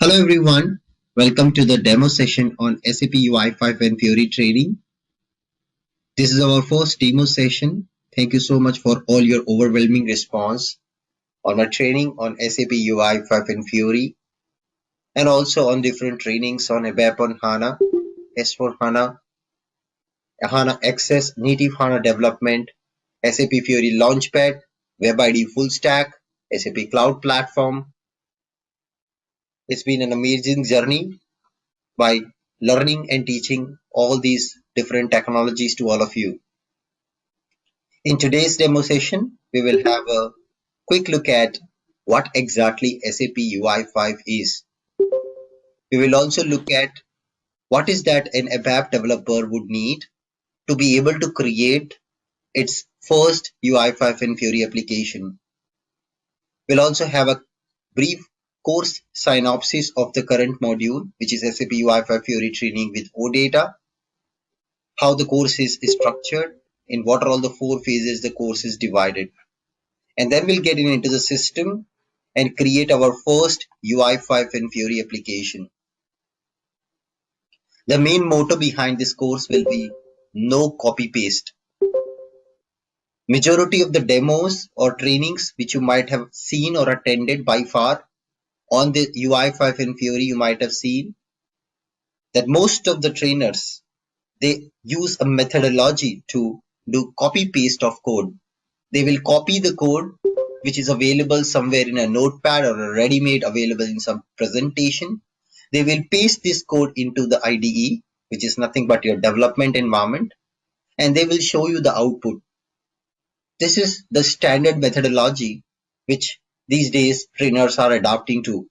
Hello everyone, welcome to the demo session on SAP UI5 and FIORI training. This is our first demo session. Thank you so much for all your overwhelming response on my training on SAP UI5 and FIORI and also on different trainings on ABAP on HANA, S4 HANA, HANA Access, Native HANA Development, SAP FIORI Launchpad, Web ID Full Stack, SAP Cloud Platform. It's been an amazing journey by learning and teaching all these different technologies to all of you. In today's demo session, we will have a quick look at what exactly SAP UI5 is. We will also look at what is that an ABAP developer would need to be able to create its first UI5 and FIORI application. We'll also have a brief course synopsis of the current module, which is SAP UI5 FIORI training with OData, how the course is structured, in what are all the 4 phases the course is divided. And then we'll get into the system and create our first UI5 and FIORI application. The main motto behind this course will be no copy paste. Majority of the demos or trainings which you might have seen or attended by far on the UI5 and FIORI, you might have seen that most of the trainers, they use a methodology to do copy paste of code. They will copy the code which is available somewhere in a notepad or a ready-made available in some presentation. They will paste this code into the IDE, which is nothing but your development environment, and they will show you the output. This is the standard methodology which these days trainers are adapting to.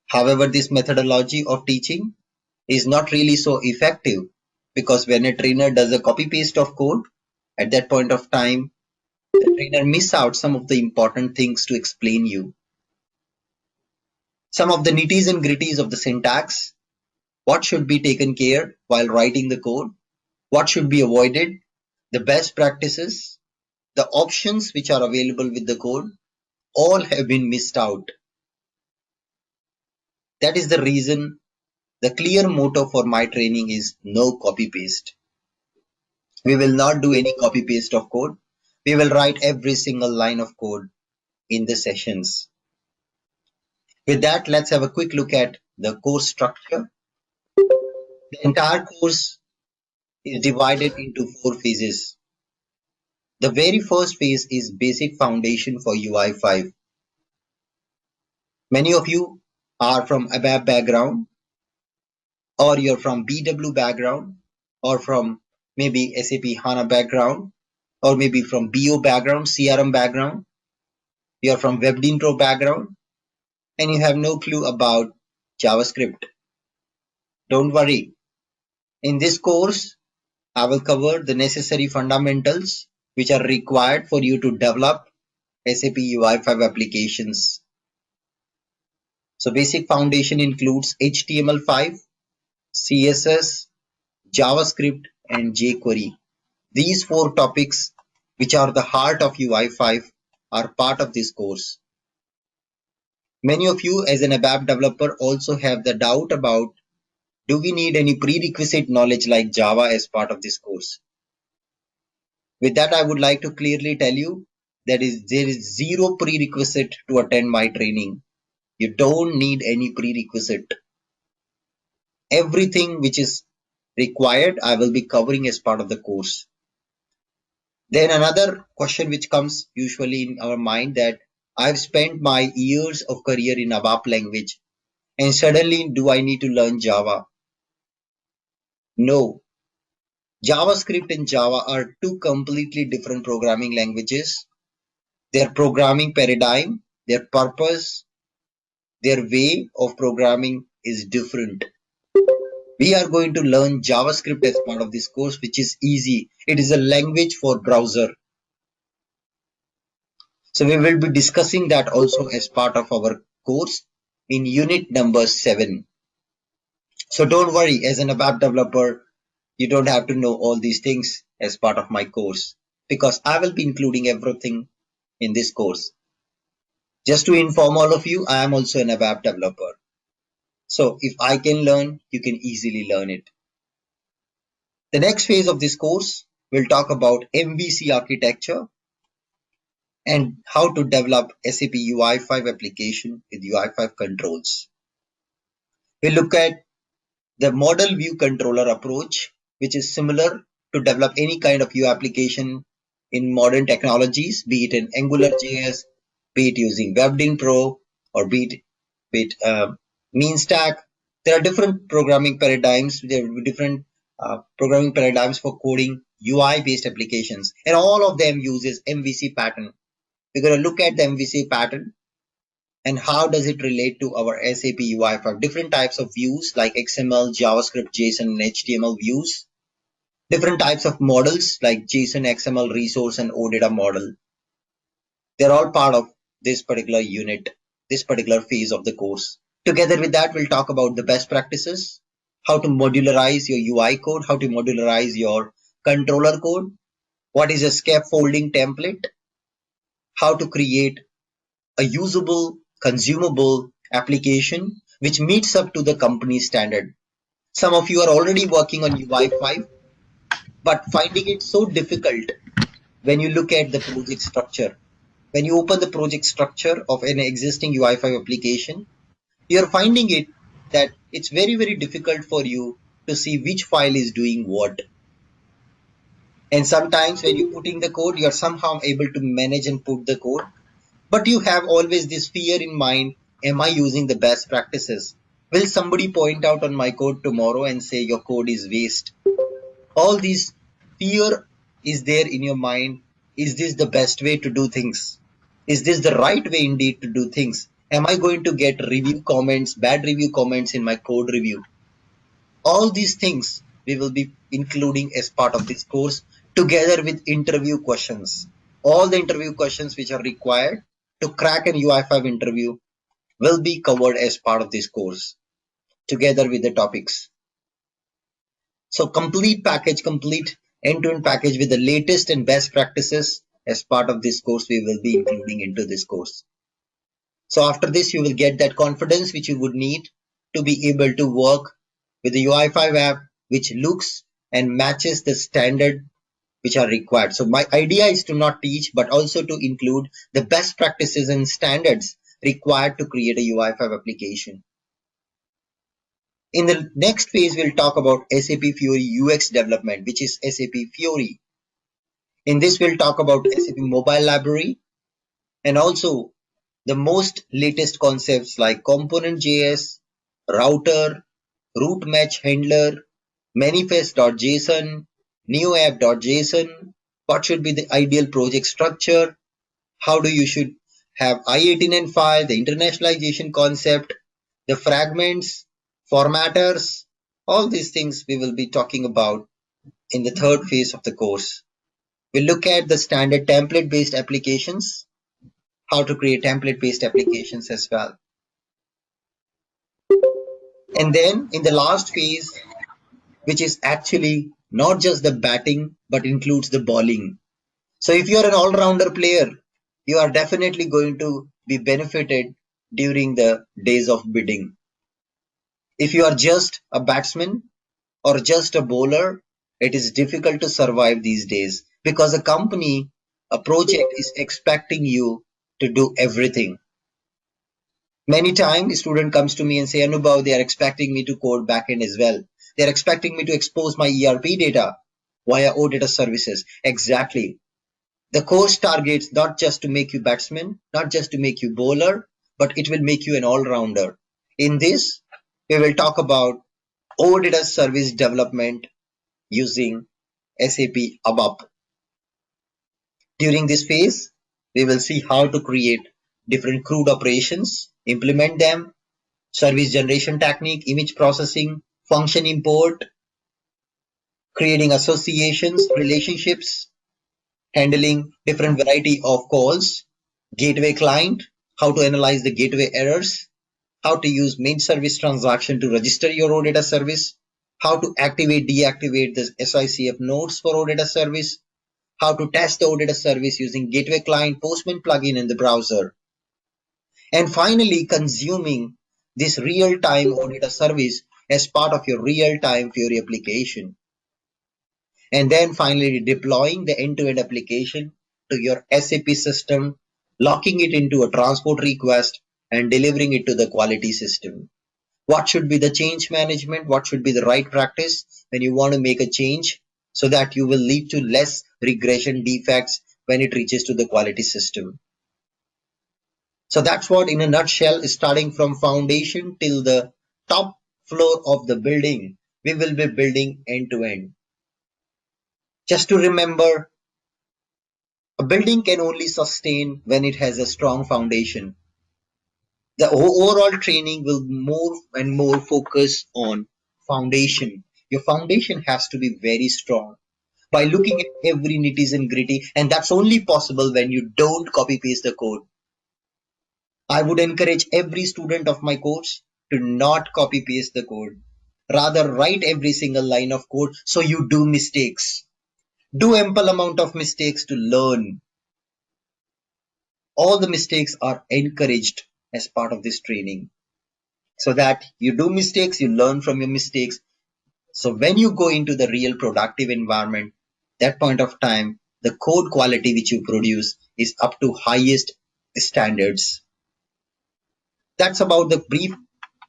However, this methodology of teaching is not really so effective because when a trainer does a copy paste of code, at that point of time, the trainer miss out some of the important things to explain you. Some of the nitties and gritties of the syntax, what should be taken care while writing the code, what should be avoided, the best practices, the options which are available with the code, all have been missed out. That is the reason the clear motto for my training is no copy paste. We will not do any copy paste of code. We will write every single line of code in the sessions. With that, let's have a quick look at the course structure. The entire course is divided into 4 phases. The very first phase is basic foundation for UI5. Many of you are from ABAP background, or you're from BW background, or from maybe SAP HANA background, or maybe from BO background, CRM background. You're from WebDintro background, and you have no clue about JavaScript. Don't worry. In this course, I will cover the necessary fundamentals which are required for you to develop SAP UI5 applications. So basic foundation includes HTML5, CSS, JavaScript, and jQuery. These 4 topics, which are the heart of UI5, are part of this course. Many of you as an ABAP developer also have the doubt about, do we need any prerequisite knowledge like Java as part of this course? With that, I would like to clearly tell you that there is zero prerequisite to attend my training. You don't need any prerequisite. Everything which is required, I will be covering as part of the course. Then another question which comes usually in our mind that I've spent my years of career in ABAP language and suddenly do I need to learn Java? No. JavaScript and Java are 2 completely different programming languages. Their programming paradigm, their purpose, their way of programming is different. We are going to learn JavaScript as part of this course, which is easy. It is a language for browser. So we will be discussing that also as part of our course in unit number 7. So don't worry, as an ABAP developer, you don't have to know all these things as part of my course because I will be including everything in this course. Just to inform all of you, I am also an ABAP developer. So if I can learn, you can easily learn it. The next phase of this course will talk about MVC architecture and how to develop SAP UI5 application with UI5 controls. We'll look at the model view controller approach, which is similar to develop any kind of UI application in modern technologies, be it in AngularJS, be it using WebDyn Pro, or be it MeanStack. There are different programming paradigms. There will be different programming paradigms for coding UI-based applications, and all of them uses MVC pattern. We're going to look at the MVC pattern and how does it relate to our SAP UI5? Different types of views like XML, JavaScript, JSON, and HTML views. Different types of models like JSON, XML, resource, and OData model. They're all part of this particular unit, this particular phase of the course. Together with that, we'll talk about the best practices, how to modularize your UI code, how to modularize your controller code, what is a scaffolding template, how to create a usable, consumable application which meets up to the company standard. Some of you are already working on UI5, but finding it so difficult when you look at the project structure. When you open the project structure of an existing UI5 application, you're finding it that it's very, very difficult for you to see which file is doing what. And sometimes when you're putting the code, you're somehow able to manage and put the code. But you have always this fear in mind, am I using the best practices? Will somebody point out on my code tomorrow and say your code is waste? All this fear is there in your mind. Is this the best way to do things? Is this the right way indeed to do things? Am I going to get review comments, bad review comments in my code review? All these things we will be including as part of this course together with interview questions. All the interview questions which are required to crack an UI5 interview will be covered as part of this course together with the topics. So complete package, complete end-to-end package with the latest and best practices as part of this course we will be including into this course. So after this, you will get that confidence which you would need to be able to work with the UI5 app, which looks and matches the standard which are required. So my idea is to not teach, but also to include the best practices and standards required to create a UI5 application. In the next phase, we'll talk about SAP FIORI UX development, which is SAP FIORI. In this, we'll talk about SAP mobile library and also the most latest concepts like component.js, router, route match handler, manifest.json, neoapp.json, what should be the ideal project structure, how do you should have I-18N file, the internationalization concept, the fragments, formatters, all these things we will be talking about in the third phase of the course. We'll look at the standard template-based applications, how to create template-based applications as well. And then in the last phase, which is actually not just the batting, but includes the bowling. So if you're an all-rounder player, you are definitely going to be benefited during the days of bidding. If you are just a batsman or just a bowler, it is difficult to survive these days because a company, a project is expecting you to do everything. Many times, a student comes to me and say, Anubhav, they are expecting me to code backend as well. They are expecting me to expose my ERP data via OData services. Exactly. The course targets not just to make you batsman, not just to make you bowler, but it will make you an all-rounder. In this, we will talk about OData service development using SAP ABAP. During this phase, we will see how to create different CRUD operations, implement them, service generation technique, image processing, function import, creating associations, relationships, handling different variety of calls, gateway client, how to analyze the gateway errors, how to use main service transaction to register your OData service, how to activate, deactivate the SICF nodes for OData service, how to test the OData service using gateway client, Postman plugin in the browser. And finally, consuming this real-time auditor service as part of your real-time FIORI application. And then finally, deploying the end-to-end application to your SAP system, locking it into a transport request, and delivering it to the quality system. What should be the change management? What should be the right practice when you want to make a change so that you will lead to less regression defects when it reaches to the quality system? So that's what in a nutshell is starting from foundation till the top floor of the building. We will be building end to end. Just to remember, a building can only sustain when it has a strong foundation. The overall training will more and more focus on foundation. Your foundation has to be very strong by looking at every nitty and gritty, and that's only possible when you don't copy paste the code. I would encourage every student of my course to not copy paste the code. Rather write every single line of code so you do mistakes. Do ample amount of mistakes to learn. All the mistakes are encouraged as part of this training so that you do mistakes, you learn from your mistakes. So when you go into the real productive environment, that point of time, the code quality which you produce is up to highest standards. That's about the brief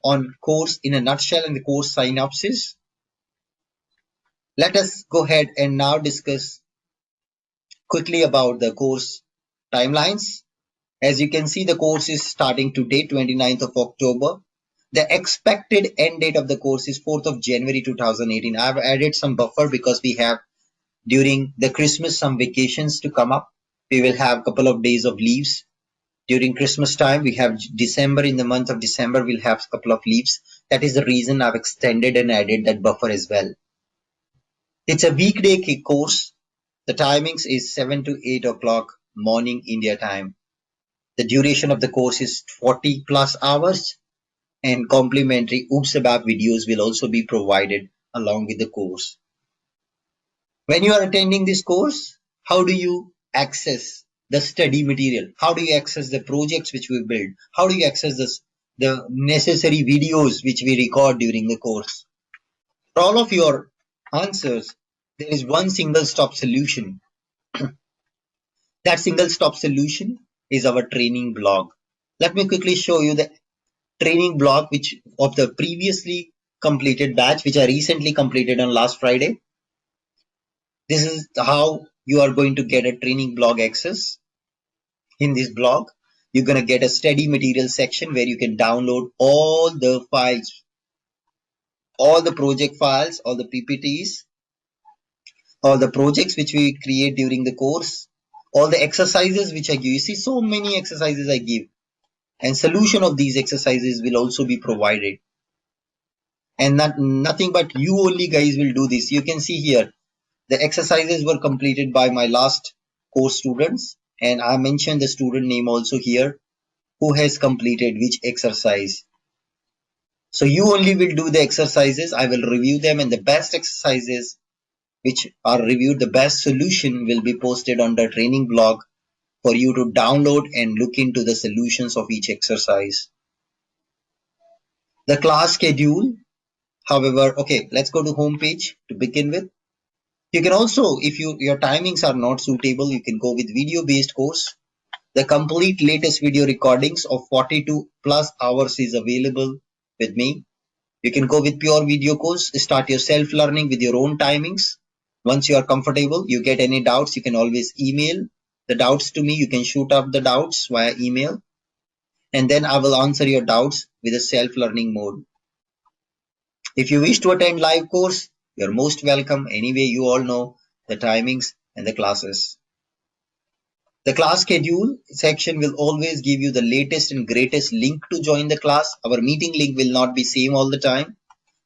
on course in a nutshell and the course synopsis. Let us go ahead and now discuss quickly about the course timelines. As you can see, the course is starting today, 29th of October. The expected end date of the course is 4th of January 2018. I've added some buffer because we have during the Christmas some vacations to come up. We will have a couple of days of leaves. During Christmas time, we have December. In the month of December, we'll have a couple of leaves. That is the reason I've extended and added that buffer as well. It's a weekday course. The timings is 7 to 8 o'clock morning India time. The duration of the course is 40 plus hours, and complimentary Oops ABAP videos will also be provided along with the course. When you are attending this course, how do you access the study material? How do you access the projects which we build? How do you access the necessary videos which we record during the course? For all of your answers, there is one single stop solution. That single stop solution is our training blog. Let me quickly show you the training blog which of the previously completed batch which I recently completed on last Friday. This is how you are going to get a training blog access. In this blog, you're going to get a study material section where you can download all the files, all the project files, all the PPTs, all the projects which we create during the course, all the exercises which I give. You see so many exercises I give, and solution of these exercises will also be provided. And nothing but you only guys will do this. You can see here the exercises were completed by my last course students, and I mentioned the student name also here who has completed which exercise. So you only will do the exercises. I will review them, and the best exercises which are reviewed, the best solution will be posted on the training blog for you to download and look into the solutions of each exercise. The class schedule, however, okay, let's go to home page to begin with. You can also, if your timings are not suitable, you can go with video based course. The complete latest video recordings of 42 plus hours is available with me. You can go with pure video course, start your self-learning with your own timings. Once you are comfortable, you get any doubts, you can always email the doubts to me. You can shoot up the doubts via email, and then I will answer your doubts with a self-learning mode. If you wish to attend live course, you're most welcome. Anyway, you all know the timings and the classes. The class schedule section will always give you the latest and greatest link to join the class. Our meeting link will not be same all the time.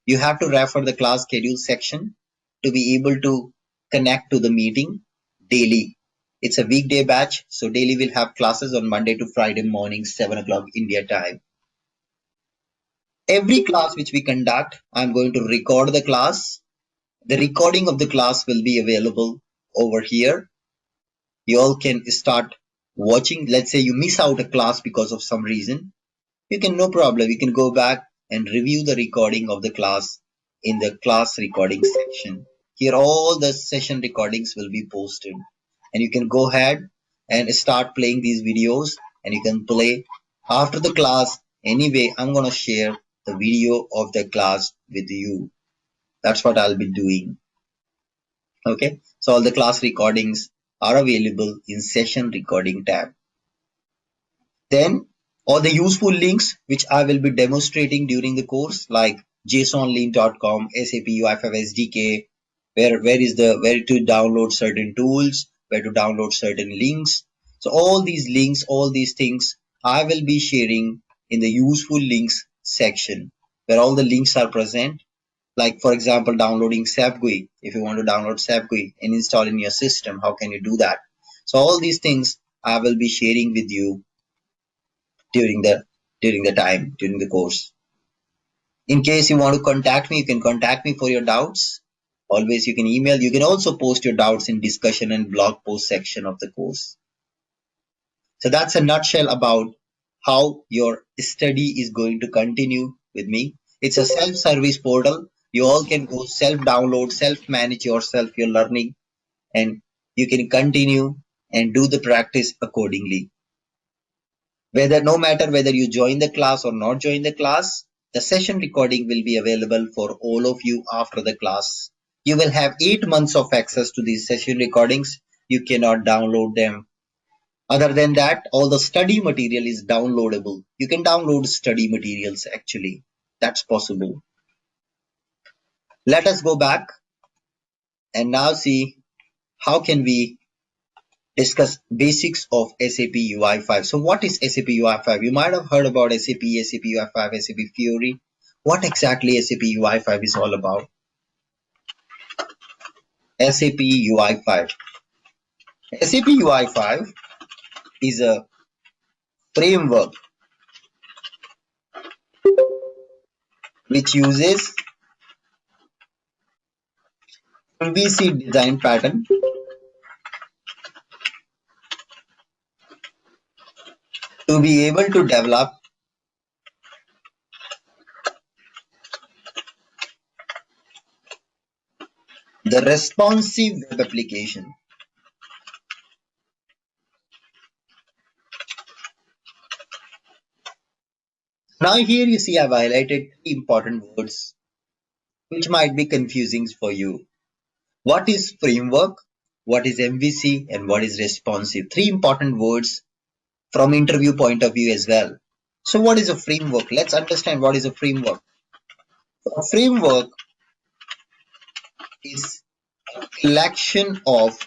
You have to refer the class schedule section to be able to connect to the meeting daily. It's a weekday batch, so daily we'll have classes on Monday to Friday morning, 7 o'clock India time. Every class which we conduct, I'm going to record the class. The recording of the class will be available over here. You all can start watching, let's say you miss out a class because of some reason, you can, no problem, you can go back and review the recording of the class in the class recording section. Here all the session recordings will be posted, and you can go ahead and start playing these videos, and you can play after the class. Anyway, I'm gonna share the video of the class with you. That's what I'll be doing. Okay, so all the class recordings are available in session recording tab. Then all the useful links which I will be demonstrating during the course, like jsonlink.com, SAP UI5 SDK, where to download certain tools, where to download certain links. So all these links, all these things I will be sharing in the useful links section, where all the links are present. Like for example, downloading SAP GUI. If you want to download SAP GUI and install in your system, how can you do that? So all these things I will be sharing with you during the course. In case you want to contact me, you can contact me for your doubts. Always you can email. You can also post your doubts in discussion and blog post section of the course. So that's a nutshell about how your study is going to continue with me. It's a self-service portal. You all can go self-download, self-manage yourself, your learning, and you can continue and do the practice accordingly. No matter whether you join the class or not join the class, the session recording will be available for all of you after the class. You will have 8 months of access to these session recordings. You cannot download them. Other than that, all the study material is downloadable. You can download study materials actually. That's possible. Let us go back and now see how can we discuss basics of SAP UI5. So what is SAP UI5? You might have heard about SAP UI5, SAP FIORI. What exactly SAP UI5 is all about? SAP UI5. SAP UI5 is a framework which uses MVC design pattern to be able to develop the responsive web application. Now here you see I've highlighted three important words which might be confusing for you. What is framework? What is MVC? And what is responsive? Three important words from interview point of view as well. So what is a framework? Let's understand what is a framework. A framework is a collection of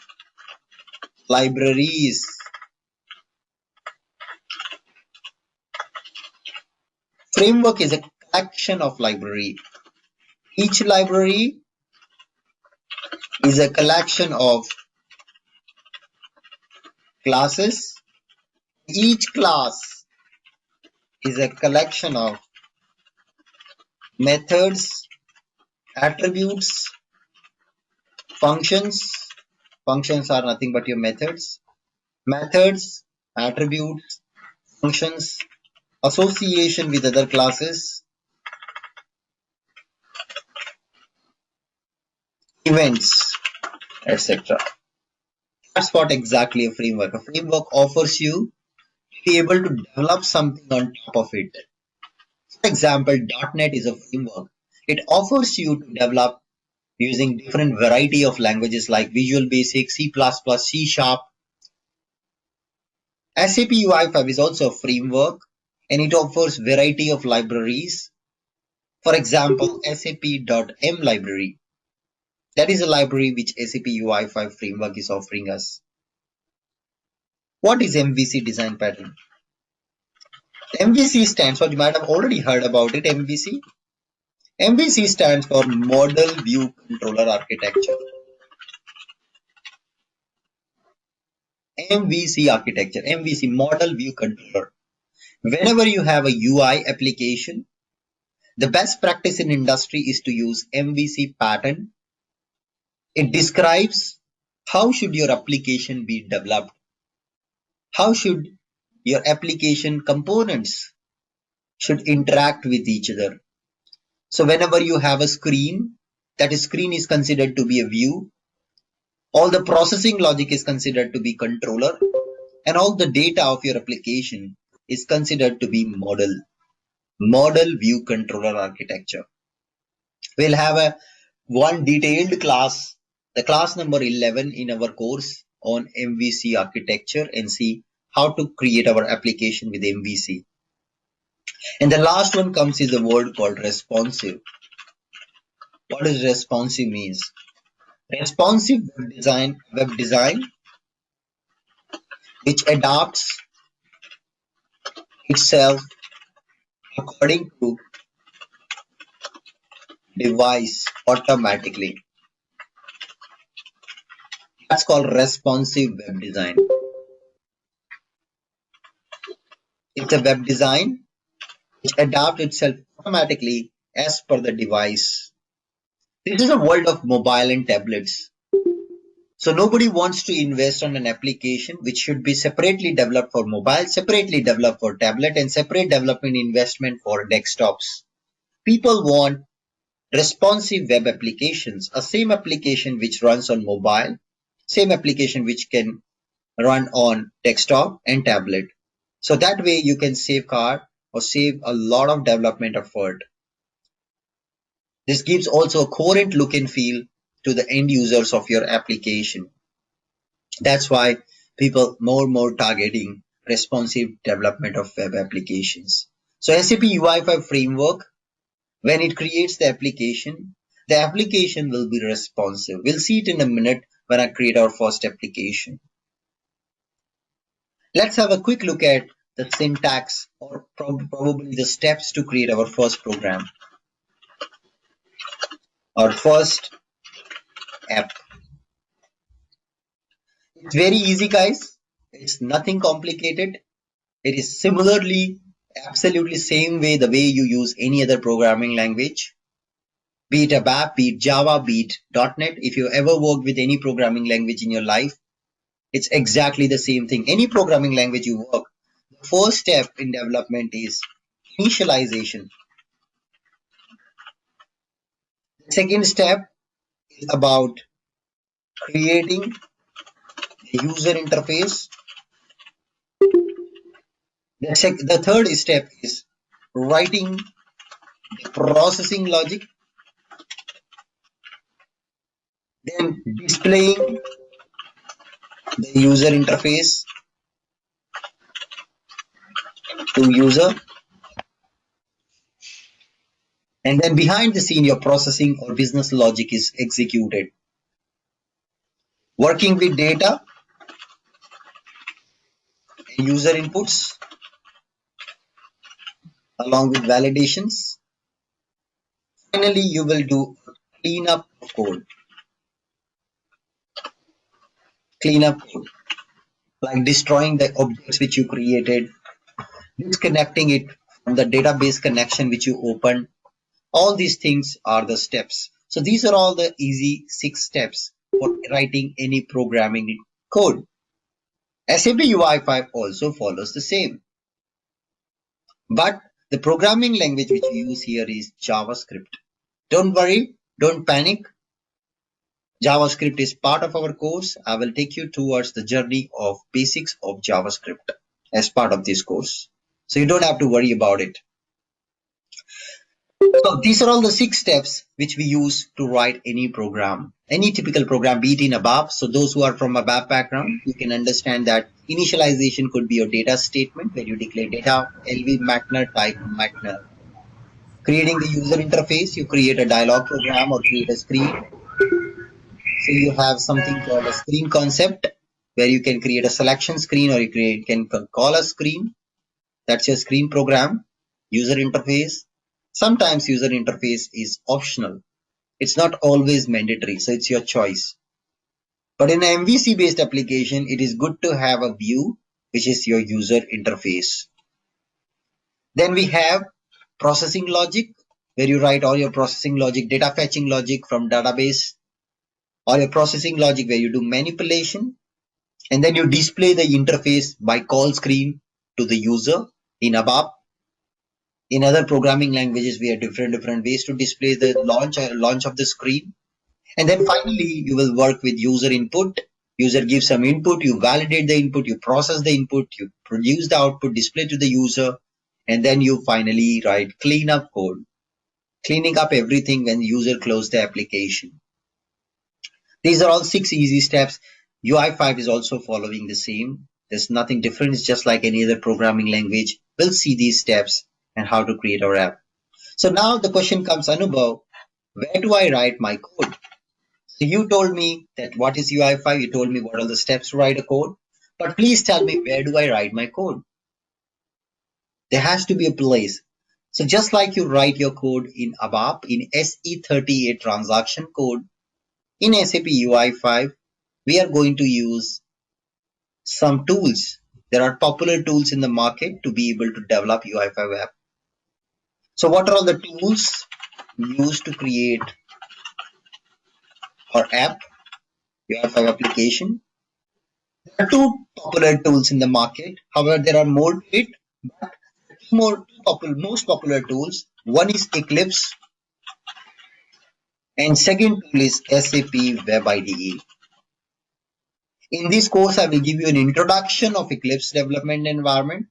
libraries. Framework is a collection of library. Each library is a collection of classes. Each class is a collection of methods, attributes, functions. Functions are nothing but your methods. Methods, attributes, functions, association with other classes, events, etc. That's what exactly a framework. A framework offers you to be able to develop something on top of it. For example, .NET is a framework. It offers you to develop using different variety of languages like Visual Basic, C++, C Sharp. SAP UI5 is also a framework and it offers variety of libraries. For example, SAP.M library. That is a library which SAP UI5 framework is offering us. What is MVC design pattern? MVC stands for, you might have already heard about it, MVC. MVC stands for Model View Controller Architecture. MVC architecture, MVC, Model View Controller. Whenever you have a UI application, the best practice in industry is to use MVC pattern. It describes how should your application be developed. How should your application components should interact with each other? So whenever you have a screen, that screen is considered to be a view. All the processing logic is considered to be controller, and all the data of your application is considered to be model view controller architecture. We'll have a one detailed class, the class number 11 in our course on MVC architecture, and see how to create our application with MVC. And the last one comes is a word called responsive. What does responsive means? Responsive web design which adapts itself according to device automatically. That's called responsive web design. It's a web design which adapts itself automatically as per the device. This is a world of mobile and tablets. So nobody wants to invest on an application which should be separately developed for mobile, separately developed for tablet, and separate development investment for desktops. People want responsive web applications, a same application which runs on mobile, same application which can run on desktop and tablet. So that way you can safeguard or save a lot of development effort. This gives also a coherent look and feel to the end users of your application. That's why people more targeting responsive development of web applications. So SAP UI5 framework, when it creates the application will be responsive. We'll see it in a minute when I create our first application. Let's have a quick look at the syntax or probably the steps to create our first program, our first app. It's very easy, guys. It's nothing complicated. It is similarly absolutely same way the way you use any other programming language, be it a BAP, be it Java, be it .NET. If you ever worked with any programming language in your life, it's exactly the same thing. Any programming language you work, the first step in development is initialization. The second step is about creating the user interface. The third step is writing the processing logic, then displaying the user interface to user, and then behind the scene your processing or business logic is executed. Working with data and user inputs along with validations. Finally, you will do cleanup of code. Cleanup code, like destroying the objects which you created, disconnecting it from the database connection which you opened. All these things are the steps. So these are all the easy 6 steps for writing any programming code. SAP UI5 also follows the same. But the programming language which we use here is JavaScript. Don't worry, don't panic. JavaScript is part of our course. I will take you towards the journey of basics of JavaScript as part of this course. So you don't have to worry about it. So these are all the 6 steps which we use to write any program, any typical program, be it in a BAP. So those who are from a BAP background, you can understand that initialization could be your data statement where you declare data, LV Mackner, type Mackner. Creating the user interface, you create a dialog program or create a screen. So you have something called a screen concept where you can create a selection screen or you can call a screen. That's your screen program. User interface. Sometimes user interface is optional. It's not always mandatory, so it's your choice. But in an MVC based application, it is good to have a view which is your user interface. Then we have processing logic where you write all your processing logic, data fetching logic from database, or your processing logic where you do manipulation, And then you display the interface by call screen to the user in ABAP. In other programming languages, we have different ways to display the launch of the screen. And then finally, you will work with user input. User gives some input, you validate the input, you process the input, you produce the output, display to the user, and then you finally write cleanup code, cleaning up everything when user close the application. These are all 6 easy steps. UI5 is also following the same. There's nothing different. It's just like any other programming language. We'll see these steps and how to create our app. So now the question comes, Anubhav, where do I write my code? So you told me that what is UI5, you told me what are the steps to write a code, but please tell me, where do I write my code? There has to be a place. So just like you write your code in ABAP, in SE38 transaction code, in SAP UI5, we are going to use some tools. There are popular tools in the market to be able to develop UI5 app. So what are all the tools used to create our app, UI5 application? There are two popular tools in the market. However, there are more to it, but most popular tools. One is Eclipse and second tool is SAP Web IDE. In this course, I will give you an introduction of Eclipse development environment,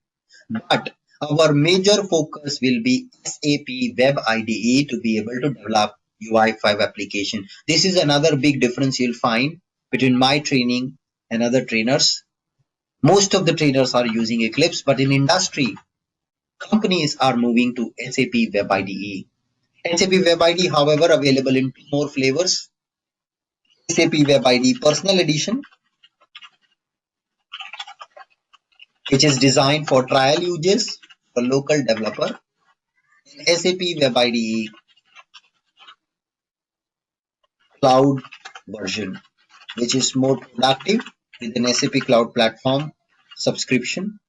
but our major focus will be SAP Web IDE to be able to develop UI5 application. This is another big difference you'll find between my training and other trainers. Most of the trainers are using Eclipse, but in industry, companies are moving to SAP Web IDE. SAP Web IDE, however, available in 2 more flavors. SAP Web IDE Personal Edition, which is designed for trial uses for local developer. SAP Web IDE Cloud version, which is more productive with an SAP Cloud Platform subscription.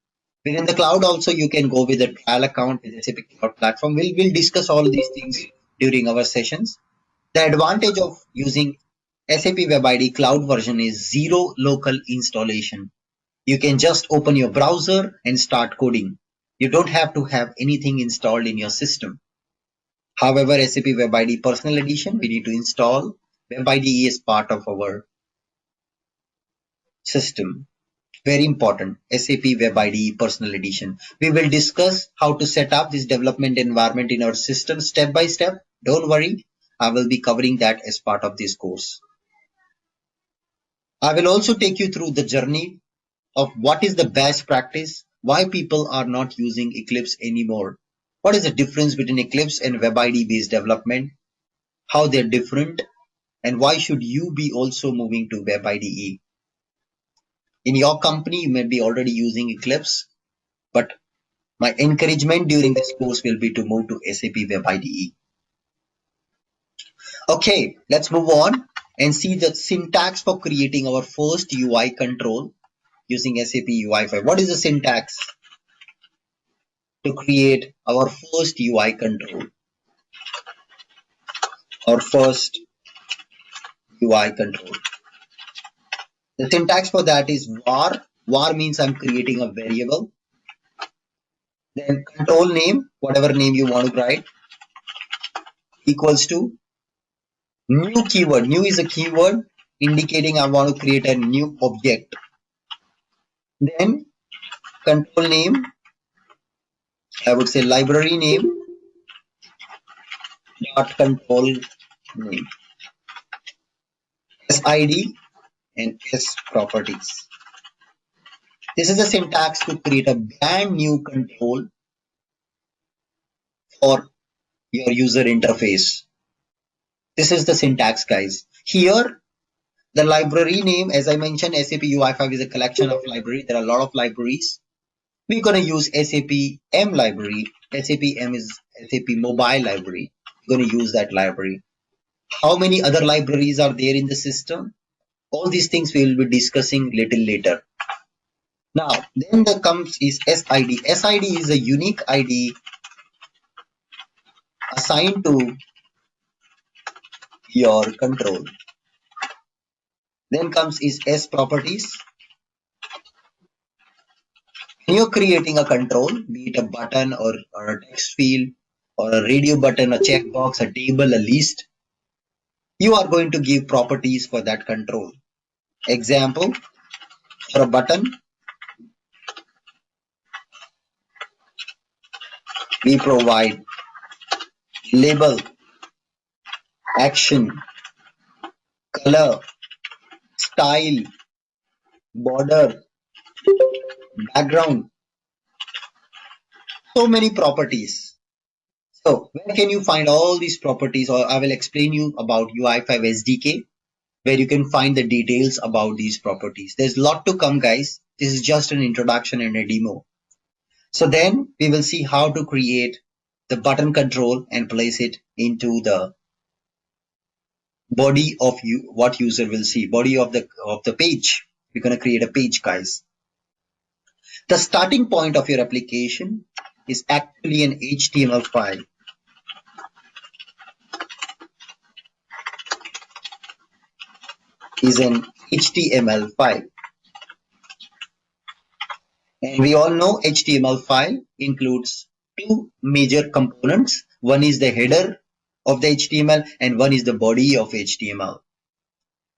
Within the cloud also, you can go with a trial account with SAP Cloud Platform. We'll discuss all these things during our sessions. The advantage of using SAP Web IDE Cloud version is zero local installation. You can just open your browser and start coding. You don't have to have anything installed in your system. However, SAP Web IDE Personal Edition, we need to install. Web IDE is part of our system. Very important, SAP Web IDE Personal Edition. We will discuss how to set up this development environment in our system step by step. Don't worry, I will be covering that as part of this course. I will also take you through the journey of what is the best practice, why people are not using Eclipse anymore. What is the difference between Eclipse and Web IDE based development, how they're different, and why should you be also moving to Web IDE. In your company, you may be already using Eclipse, but my encouragement during this course will be to move to SAP Web IDE. Okay, let's move on and see the syntax for creating our first UI control using SAP UI5. What is the syntax to create our first UI control? Our first UI control. The syntax for that is var. Var means I'm creating a variable. Then control name, whatever name you want to write, equals to new keyword. New is a keyword indicating I want to create a new object. Then control name, I would say library name dot control name, SID and S properties. This is the syntax to create a brand new control for your user interface. This is the syntax, guys. Here, the library name, as I mentioned, SAP UI5 is a collection of library. There are a lot of libraries. We're going to use SAP M library. SAP M is SAP mobile library. We're going to use that library. How many other libraries are there in the system? All these things we will be discussing little later. Now, then the comes is SID. SID is a unique ID assigned to your control. Then comes is S properties. When you're creating a control, be it a button or a text field or a radio button, a checkbox, a table, a list, you are going to give properties for that control. Example, for a button, we provide label, action, color, style, border, background, so many properties. So where can you find all these properties? Or I will explain you about UI5 SDK, where you can find the details about these properties. There's a lot to come, guys. This is just an introduction and a demo. So then we will see how to create the button control and place it into the body of what user will see, body of the page. We're going to create a page, guys. The starting point of your application is actually an HTML file. Is an HTML file. And we all know HTML file includes two major components. One is the header of the HTML and one is the body of HTML.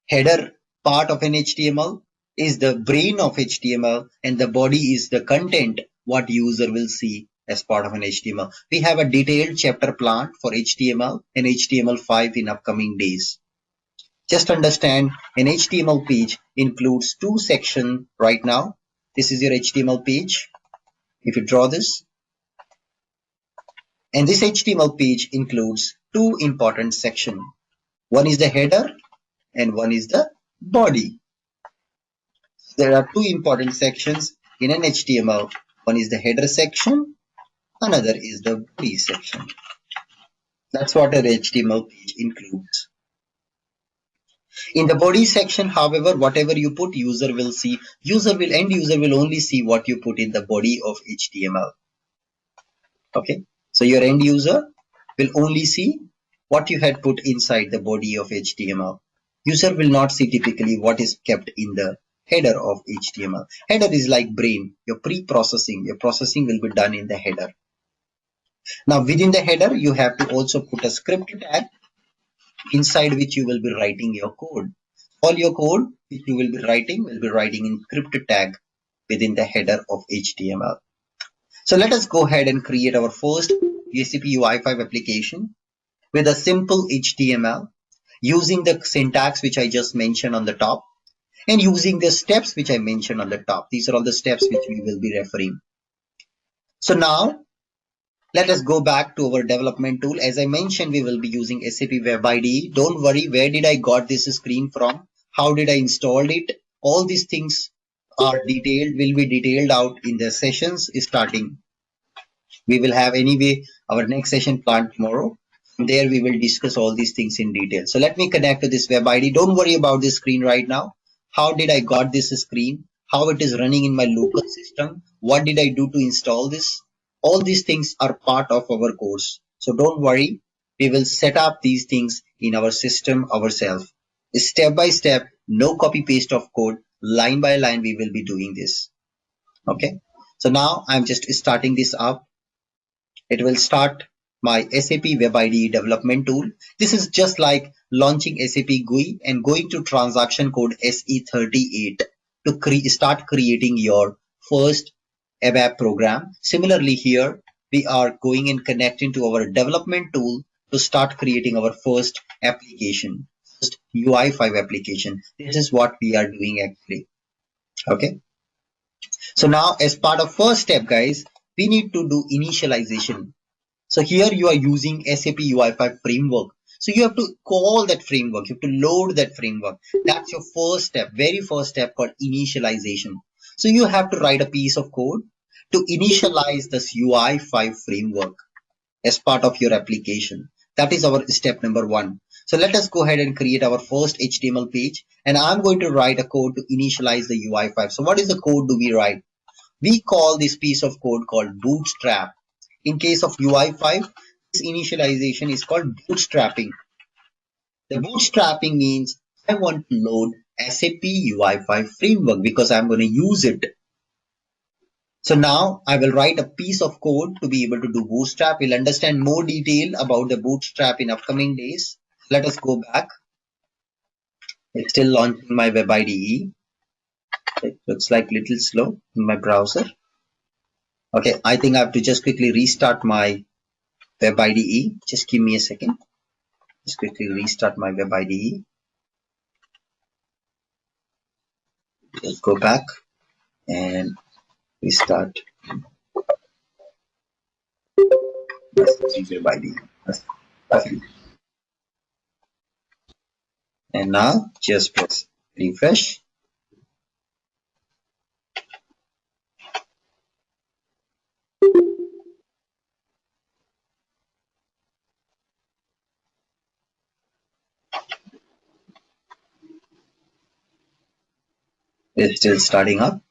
Header part of an HTML is the brain of HTML and the body is the content what user will see as part of an HTML. We have a detailed chapter planned for HTML and HTML5 in upcoming days. Just understand an HTML page includes two sections right now. This is your HTML page. If you draw this, and this HTML page includes two important sections. One is the header and one is the body. There are two important sections in an HTML. One is the header section, another is the body section. That's what an HTML page includes. In the body section, however, whatever you put, user will see. End user will only see what you put in the body of HTML. Okay, so your end user will only see what you had put inside the body of HTML. User will not see typically what is kept in the header of HTML. Header is like brain, your pre-processing. Your processing will be done in the header. Now within the header, you have to also put a script tag inside which you will be writing your code. All your code which you will be writing in script tag within the header of HTML. So let us go ahead and create our first SAP UI5 application with a simple HTML using the syntax which I just mentioned on the top and using the steps which I mentioned on the top. These are all the steps which we will be referring. So now let us go back to our development tool. As I mentioned, we will be using SAP Web IDE. Don't worry, where did I got this screen from? How did I install it? All these things are detailed, will be detailed out in the sessions starting. We will have anyway our next session planned tomorrow. From there, we will discuss all these things in detail. So let me connect to this Web IDE. Don't worry about this screen right now. How did I got this screen? How it is running in my local system? What did I do to install this? All these things are part of our course. So don't worry. We will set up these things in our system ourselves. Step by step, no copy paste of code. Line by line, we will be doing this. Okay. So now I'm just starting this up. It will start my SAP Web IDE development tool. This is just like launching SAP GUI and going to transaction code SE38 to start creating your first ABAP program. Similarly here, we are going and connecting to our development tool to start creating our first application, first UI5 application. This is what we are doing actually. Okay. So now as part of first step, guys, we need to do initialization. So here you are using SAP UI5 framework. So you have to call that framework. You have to load that framework. That's your first step, very first step called initialization. So you have to write a piece of code to initialize this UI5 framework as part of your application. That is our step number one. So let us go ahead and create our first HTML page. And I'm going to write a code to initialize the UI5. So what is the code do we write? We call this piece of code called bootstrap. In case of UI5, this initialization is called bootstrapping. The bootstrapping means I want to load SAP UI5 framework because I'm going to use it. So now I will write a piece of code to be able to do Bootstrap. We'll understand more detail about the Bootstrap in upcoming days. Let us go back. It's still launching my web IDE. It looks like little slow in my browser. Okay, I think I have to just quickly restart my web IDE. Just give me a second. Just quickly restart my web IDE. Let's go back and restart my web IDE. And now just press refresh. It's still starting up.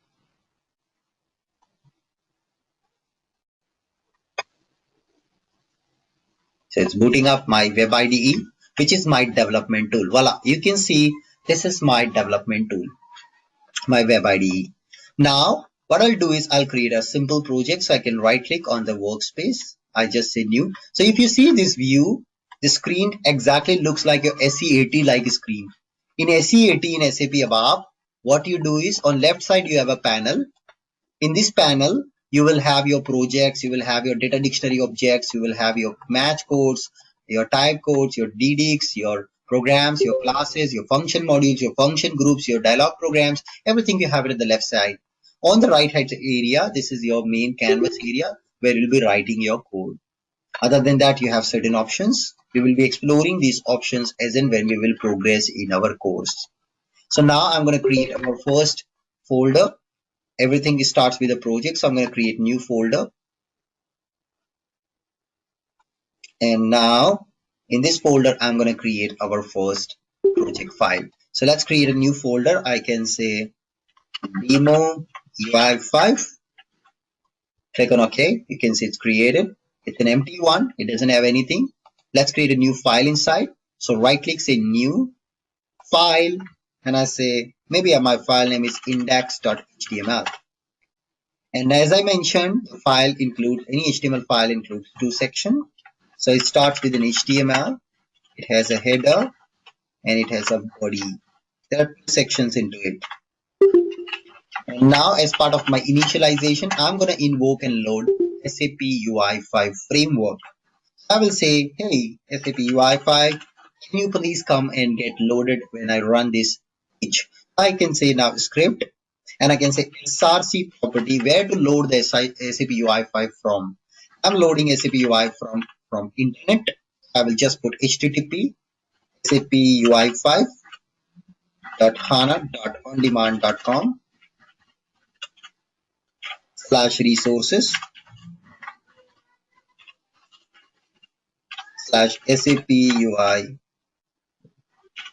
So it's booting up my web IDE, which is my development tool. Voila, you can see this is my development tool, my web IDE. Now, what I'll do is I'll create a simple project so I can right click on the workspace. I just say new. So if you see this view, the screen exactly looks like your SE80 like screen. In SE80 in SAP ABAP, what you do is on left side you have a panel. In this panel, you will have your projects, you will have your data dictionary objects, you will have your match codes, your type codes, your DDICs, your programs, your classes, your function modules, your function groups, your dialog programs, everything you have it at the left side. On the right hand area, this is your main canvas area where you'll be writing your code. Other than that, you have certain options. We will be exploring these options as and when we will progress in our course. So now I'm going to create our first folder. Everything starts with a project, so I'm going to create new folder. And now in this folder I'm going to create our first project file. So let's create a new folder. I can say demo UI5. Click on OK. You can see it's created. It's an empty one. It doesn't have anything. Let's create a new file inside. So right click, say new file, and I say maybe my file name is index.html. And as I mentioned, the file includes any HTML file includes two sections. So it starts with an HTML. It has a header and it has a body. There are two sections into it. And now as part of my initialization, I'm going to invoke and load SAP UI5 framework. I will say, hey, SAP UI5, can you please come and get loaded when I run this page? I can say now script, and I can say src property, where to load the SAP UI5 from. I'm loading SAP UI from internet. I will just put http SAP UI5.hana.ondemand.com /resources /SAP UI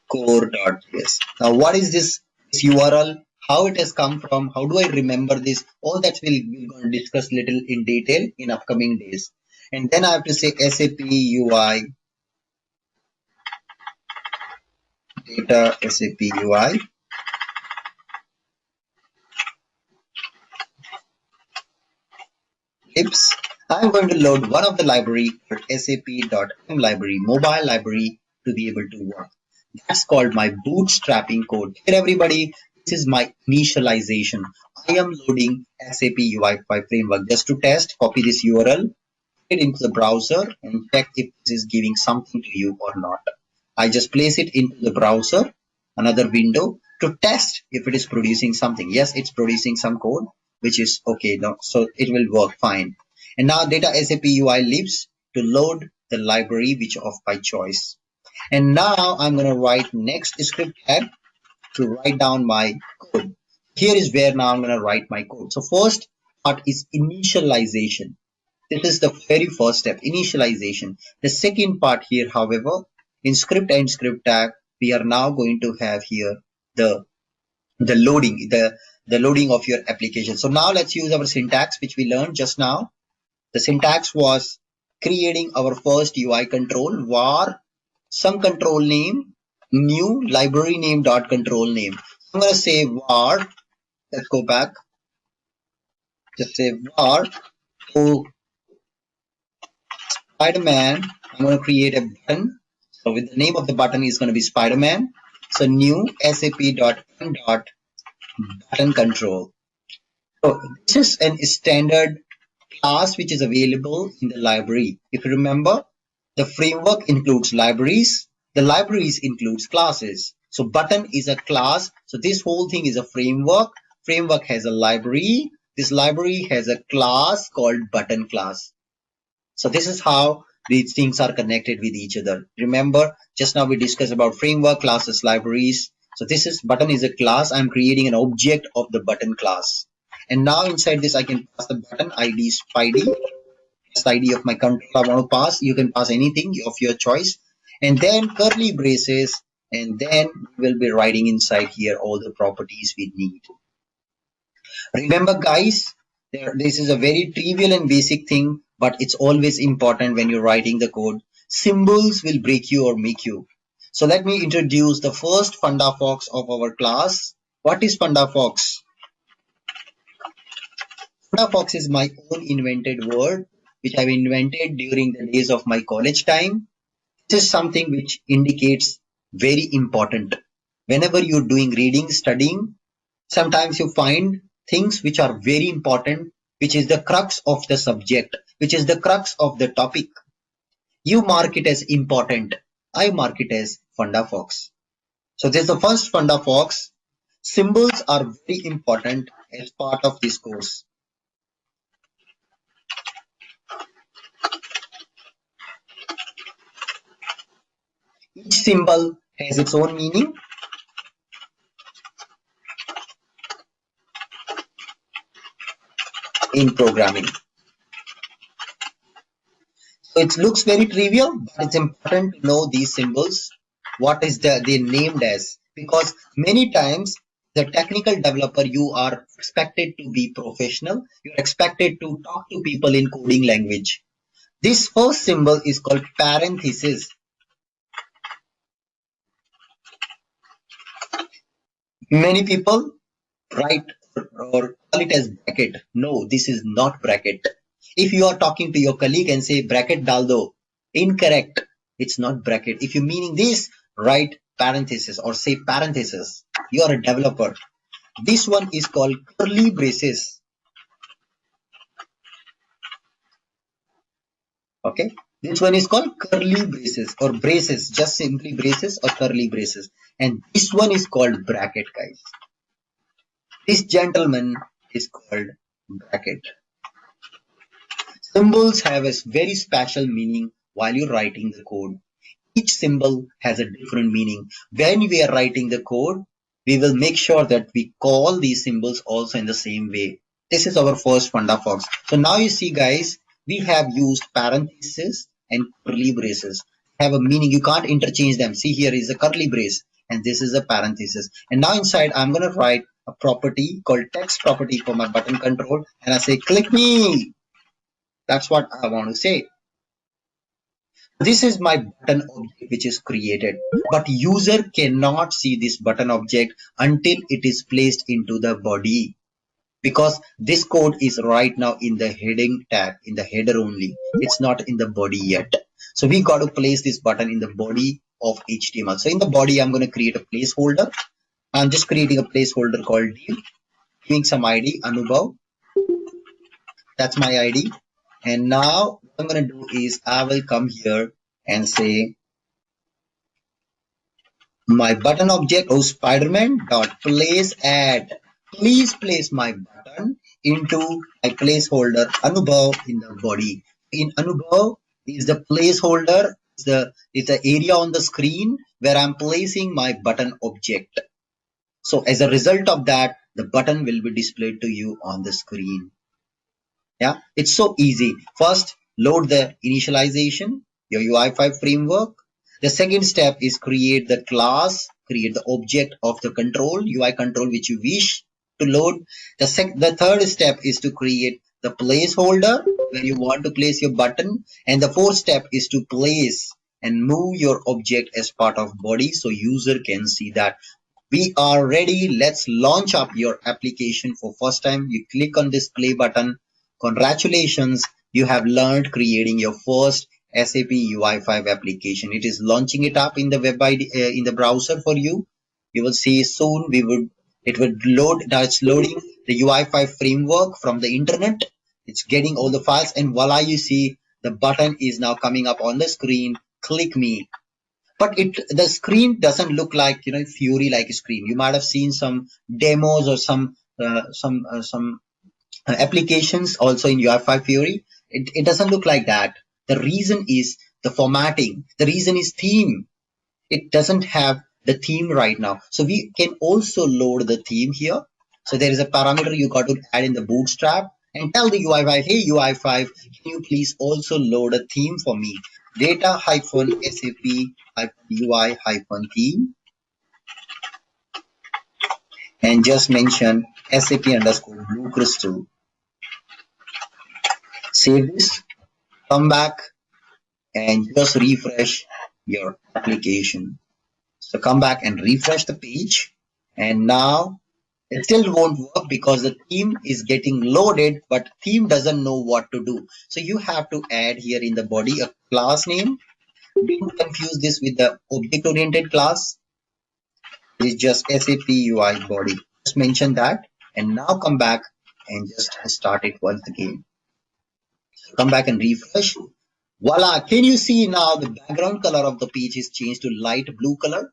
core.js. Now, what is this URL? How it has come from? How do I remember this? All that we're going to discuss little in detail in upcoming days. And then I have to say SAP UI data SAP UI libs. I'm going to load one of the library called SAP.m library, mobile library, to be able to work. That's called my bootstrapping code. Here everybody, this is my initialization. I am loading SAP UI5 framework. Just to test, copy this URL, it into the browser and check if this is giving something to you or not. I just place it into the browser, another window, to test if it is producing something. Yes, it's producing some code, which is okay. No, so it will work fine. And now data SAP UI lives to load the library which of my choice. And now I'm going to write next script tag to write down my code. Here is where now I'm going to write my code. So first part is initialization. This is the very first step, initialization. The second part here, however, in script and script tag, we are now going to have here the loading, the loading of your application. So now let's use our syntax, which we learned just now. The syntax was creating our first UI control var some control name new library name dot control name. I'm going to say var. Let's go back. Just say var for Spider-Man. I'm going to create a button. So with the name of the button is going to be Spider-Man. So new sap.m.button control. So this is an standard class which is available in the library. If you remember, the framework includes libraries. The libraries includes classes. So button is a class. So this whole thing is a framework. Framework has a library. This library has a class called button class. So this is how these things are connected with each other. Remember, just now we discussed about framework, classes, libraries. So this is button is a class. I'm creating an object of the button class. And now inside this, I can pass the button ID Spidey. That's the ID of my control I want to pass. You can pass anything of your choice. And then curly braces. And then we will be writing inside here all the properties we need. Remember guys, this is a very trivial and basic thing, but it's always important when you're writing the code. Symbols will break you or make you. So let me introduce the first fundafox of our class. What is fundafox? Fundafox is my own invented word, which I've invented during the days of my college time. This is something which indicates very important. Whenever you're doing reading, studying, sometimes you find things which are very important, which is the crux of the subject, which is the crux of the topic. You mark it as important. I mark it as fundafox. So this is the first fundafox. Symbols are very important as part of this course. Each symbol has its own meaning. In programming. So it looks very trivial, but it's important to know these symbols. What is they named as? Because many times the technical developer, you are expected to be professional. You're expected to talk to people in coding language. This first symbol is called parenthesis. Many people write or call it as bracket. No, this is not bracket. If you are talking to your colleague and say bracket dal do, incorrect. It's not bracket. If you're meaning this, write parenthesis or say parenthesis. You are a developer. This one is called curly braces. Okay. This one is called curly braces or braces. Just simply braces or curly braces. And this one is called bracket, guys. This gentleman is called bracket. Symbols have a very special meaning while you're writing the code. Each symbol has a different meaning. When we are writing the code, we will make sure that we call these symbols also in the same way. This is our first fundafox. So now you see guys, we have used parentheses and curly braces. Have a meaning. You can't interchange them. See, here is a curly brace and this is a parenthesis. And now inside I'm going to write a property called text property for my button control, and I say click me. That's what I want to say. This is my button object which is created, but user cannot see this button object until it is placed into the body, because this code is right now in the heading tag, in the header only. It's not in the body yet. So we got to place this button in the body of HTML. So in the body, I'm going to create a placeholder. I'm just creating a placeholder called div, giving some ID, Anubhav. That's my ID. And now what I'm going to do is I will come here and say my button object of Spider-Man dot place add. Please place my button into my placeholder Anubhav in the body. In Anubhav is the placeholder, it's the area on the screen where I'm placing my button object. So as a result of that, the button will be displayed to you on the screen. Yeah, it's so easy. First, load the initialization, your UI5 framework. The second step is create the class, create the object of the control, UI control which you wish to load. The third step is to create the placeholder where you want to place your button. And the fourth step is to place and move your object as part of body so user can see that. We are ready. Let's launch up your application for first time. You click on this play button. Congratulations. You have learned creating your first SAP UI5 application. It is launching it up in the web ID, in the browser for you. You will see soon it would load. Now it's loading the UI5 framework from the internet. It's getting all the files and voila, you see the button is now coming up on the screen. Click me, but the screen doesn't look like Fiori like a screen. You might have seen some demos or some applications also in UI5 Fiori. It doesn't look like that. The reason is the formatting. The reason is theme. It doesn't have the theme right now, so we can also load the theme here. So there is a parameter you got to add in the bootstrap and tell the UI5, hey UI5, can you please also load a theme for me? Data hyphen SAP hyphen UI hyphen theme, and just mention SAP underscore blue crystal. Save this, come back and just refresh your application. So come back and refresh the page, and now it still won't work because the theme is getting loaded, but theme doesn't know what to do. So you have to add here in the body a class name. Don't confuse this with the object-oriented class. It is just SAP UI body. Just mention that, and now come back and just start it once again. Come back and refresh. Voila! Can you see now the background color of the page is changed to light blue color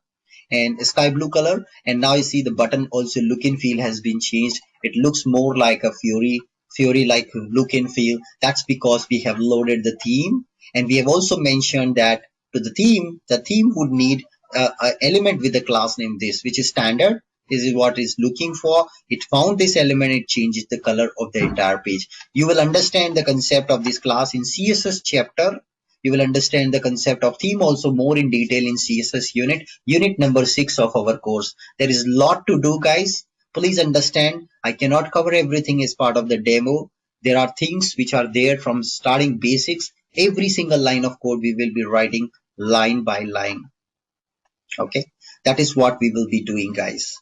and sky blue color, and now you see the button also look and feel has been changed. It looks more like a Fiori like look and feel. That's because we have loaded the theme, and we have also mentioned that to the theme would need an element with the class name this, which is standard. This is what it's looking for. It found this element, it changes the color of the entire page. You will understand the concept of this class in CSS chapter. You will understand the concept of theme also more in detail in CSS unit number 6 of our course. There is a lot to do, guys. Please understand, I cannot cover everything as part of the demo. There are things which are there from starting basics. Every single line of code we will be writing line by line. Okay, that is what we will be doing, guys.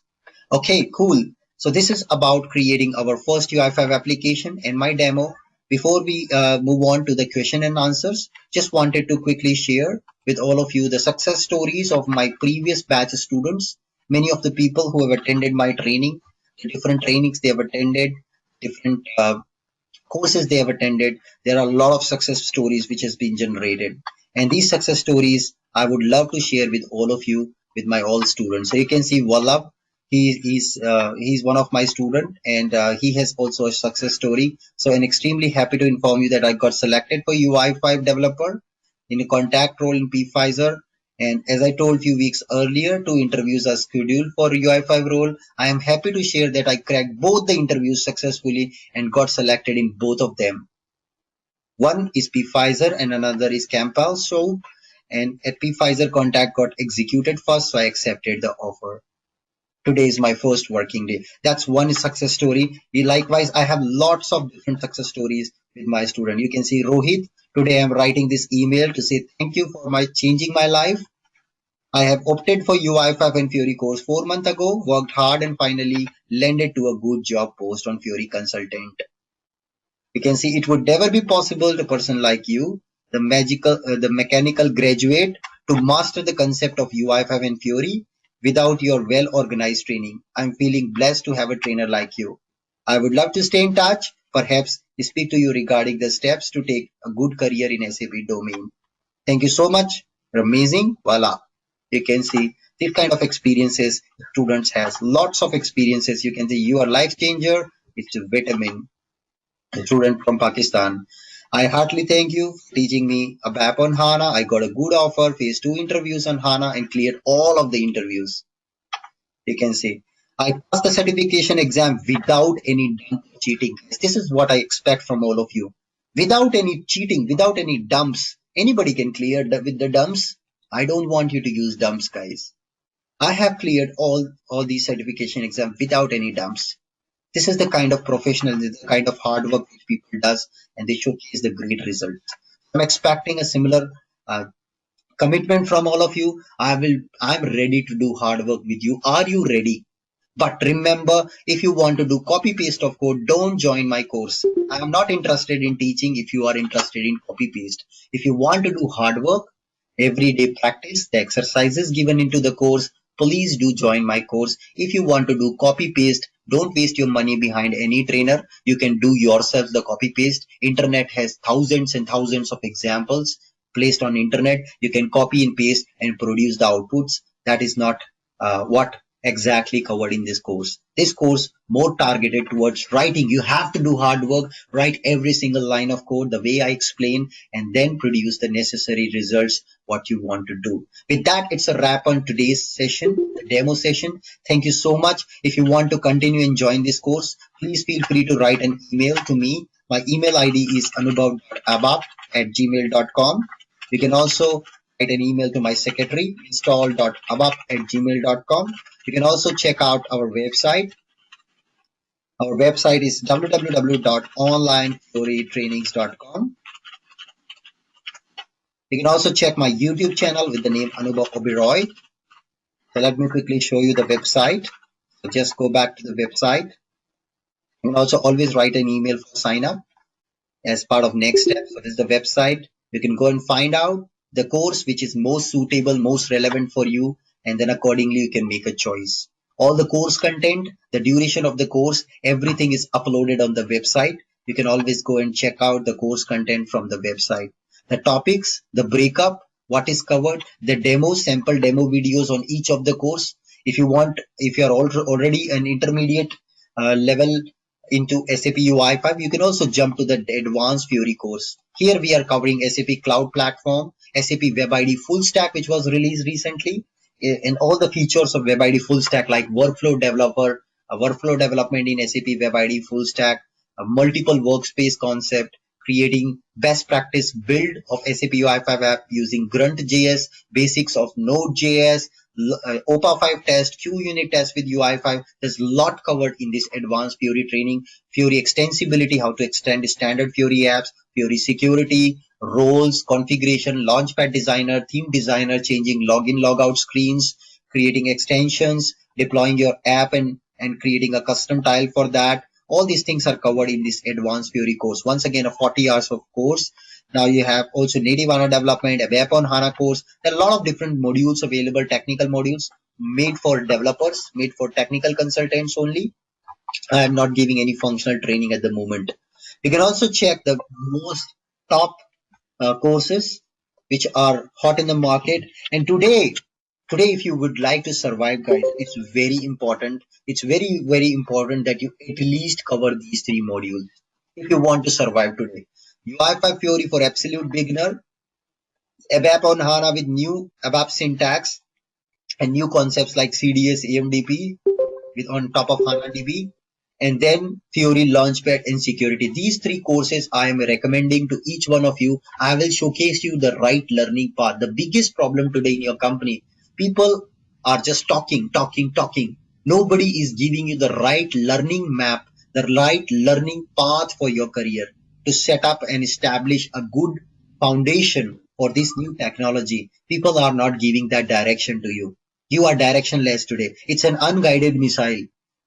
Okay, cool. So this is about creating our first UI5 application and my demo. Before we move on to the question and answers, just wanted to quickly share with all of you the success stories of my previous batch students. Many of the people who have attended my training, the different trainings they have attended, different courses they have attended, there are a lot of success stories which has been generated, and these success stories I would love to share with all of you, with my all students. So you can see Wallab, he's one of my student, and he has also a success story. So I'm extremely happy to inform you that I got selected for UI5 developer in a contact role in Pfizer. And as I told few weeks earlier, 2 interviews are scheduled for UI5 role. I am happy to share that I cracked both the interviews successfully and got selected in both of them. One is Pfizer and another is Campbell Show. And at Pfizer, contact got executed first, so I accepted the offer. Today is my first working day. That's one success story. Likewise, I have lots of different success stories with my student. You can see Rohit. Today I'm writing this email to say thank you for my changing my life. I have opted for UI5 and Fiori course 4 months ago, worked hard and finally landed to a good job post on Fiori consultant. You can see it would never be possible to a person like you, the mechanical graduate, to master the concept of UI5 and Fiori without your well-organized training. I'm feeling blessed to have a trainer like you. I would love to stay in touch, perhaps speak to you regarding the steps to take a good career in SAP domain. Thank you so much. You're amazing. Voila. You can see this kind of experiences students has. Lots of experiences. You can see you are life changer. It's a vitamin. A student from Pakistan. I heartily thank you for teaching me a BAP on HANA. I got a good offer, phase 2 interviews on HANA and cleared all of the interviews. You can see I passed the certification exam without any cheating. This is what I expect from all of you. Without any cheating, without any dumps. Anybody can clear with the dumps. I don't want you to use dumps, guys. I have cleared all these certification exams without any dumps. This is the kind of professionalism, the kind of hard work which people does, and they showcase the great results. I'm expecting a similar Commitment from all of you. I'm ready to do hard work with you. Are you ready? But remember, if you want to do copy paste of code, don't join my course. I am not interested in teaching if you are interested in copy paste. If you want to do hard work, everyday practice, the exercises given into the course, please do join my course. If you want to do copy paste, don't waste your money behind any trainer. You can do yourself the copy paste. Internet has thousands and thousands of examples placed on internet. You can copy and paste and produce the outputs. That is not what exactly covered in this course. This course more targeted towards writing. You have to do hard work, write every single line of code the way I explain, and then produce the necessary results what you want to do. With that, it's a wrap on today's session, the demo session. Thank you so much. If you want to continue and join this course, please feel free to write an email to me. My email ID is anubhav.abap@gmail.com. You can also write an email to my secretary, install.abap@gmail.com. You can also check out our website. Our website is www.onlinefioritrainings.com. You can also check my YouTube channel with the name Anubhav Oberoi. So let me quickly show you the website. So just go back to the website. You can also always write an email for sign up as part of next step. So this is the website. You can go and find out the course which is most suitable, most relevant for you, and then accordingly you can make a choice. All the course content, the duration of the course, everything is uploaded on the website. You can always go and check out the course content from the website. The topics, the breakup, what is covered, the demo, sample demo videos on each of the course. If you want, if you are already an intermediate level into SAP UI5, you can also jump to the advanced FIORI course. Here we are covering SAP Cloud Platform, SAP WebID Full Stack, which was released recently, and all the features of WebID Full Stack like workflow developer, workflow development in SAP WebID Full Stack, a multiple workspace concept, creating best practice build of SAP UI5 app using Grunt.js, basics of Node.js, OPA 5 test, QUnit test with UI5. There's a lot covered in this advanced FIORI training. FIORI extensibility, how to extend standard FIORI apps, FIORI security, roles, configuration, launchpad designer, theme designer, changing login, logout screens, creating extensions, deploying your app and creating a custom tile for that. All these things are covered in this advanced FIORI course. Once again, a 40 hours of course. Now you have also native HANA development, a web on HANA course. There are a lot of different modules available, technical modules made for developers, made for technical consultants only. I am not giving any functional training at the moment. You can also check the most top courses which are hot in the market. And today, if you would like to survive, guys, it's very important. It's very, very important that you at least cover these three modules if you want to survive today. UI5 FIORI for absolute beginner, ABAP on HANA with new ABAP syntax and new concepts like CDS, AMDP with on top of HANA DB, and then FIORI Launchpad and Security. These three courses I am recommending to each one of you. I will showcase you the right learning path. The biggest problem today in your company, people are just talking, talking, talking. Nobody is giving you the right learning map, the right learning path for your career to set up and establish a good foundation for this new technology. People are not giving that direction to you. You are directionless today. It's an unguided missile.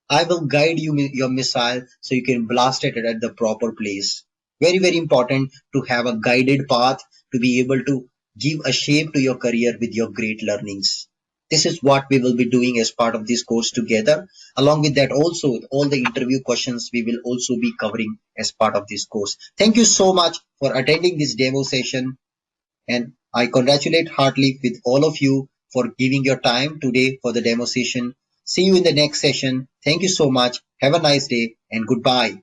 I will guide you your missile so you can blast it at the proper place. Very, very important to have a guided path to be able to give a shape to your career with your great learnings. This is what we will be doing as part of this course together. Along with that, also all the interview questions we will also be covering as part of this course. Thank you so much for attending this demo session, and I congratulate heartily with all of you for giving your time today for the demo session. See you in the next session. Thank you so much. Have a nice day and goodbye.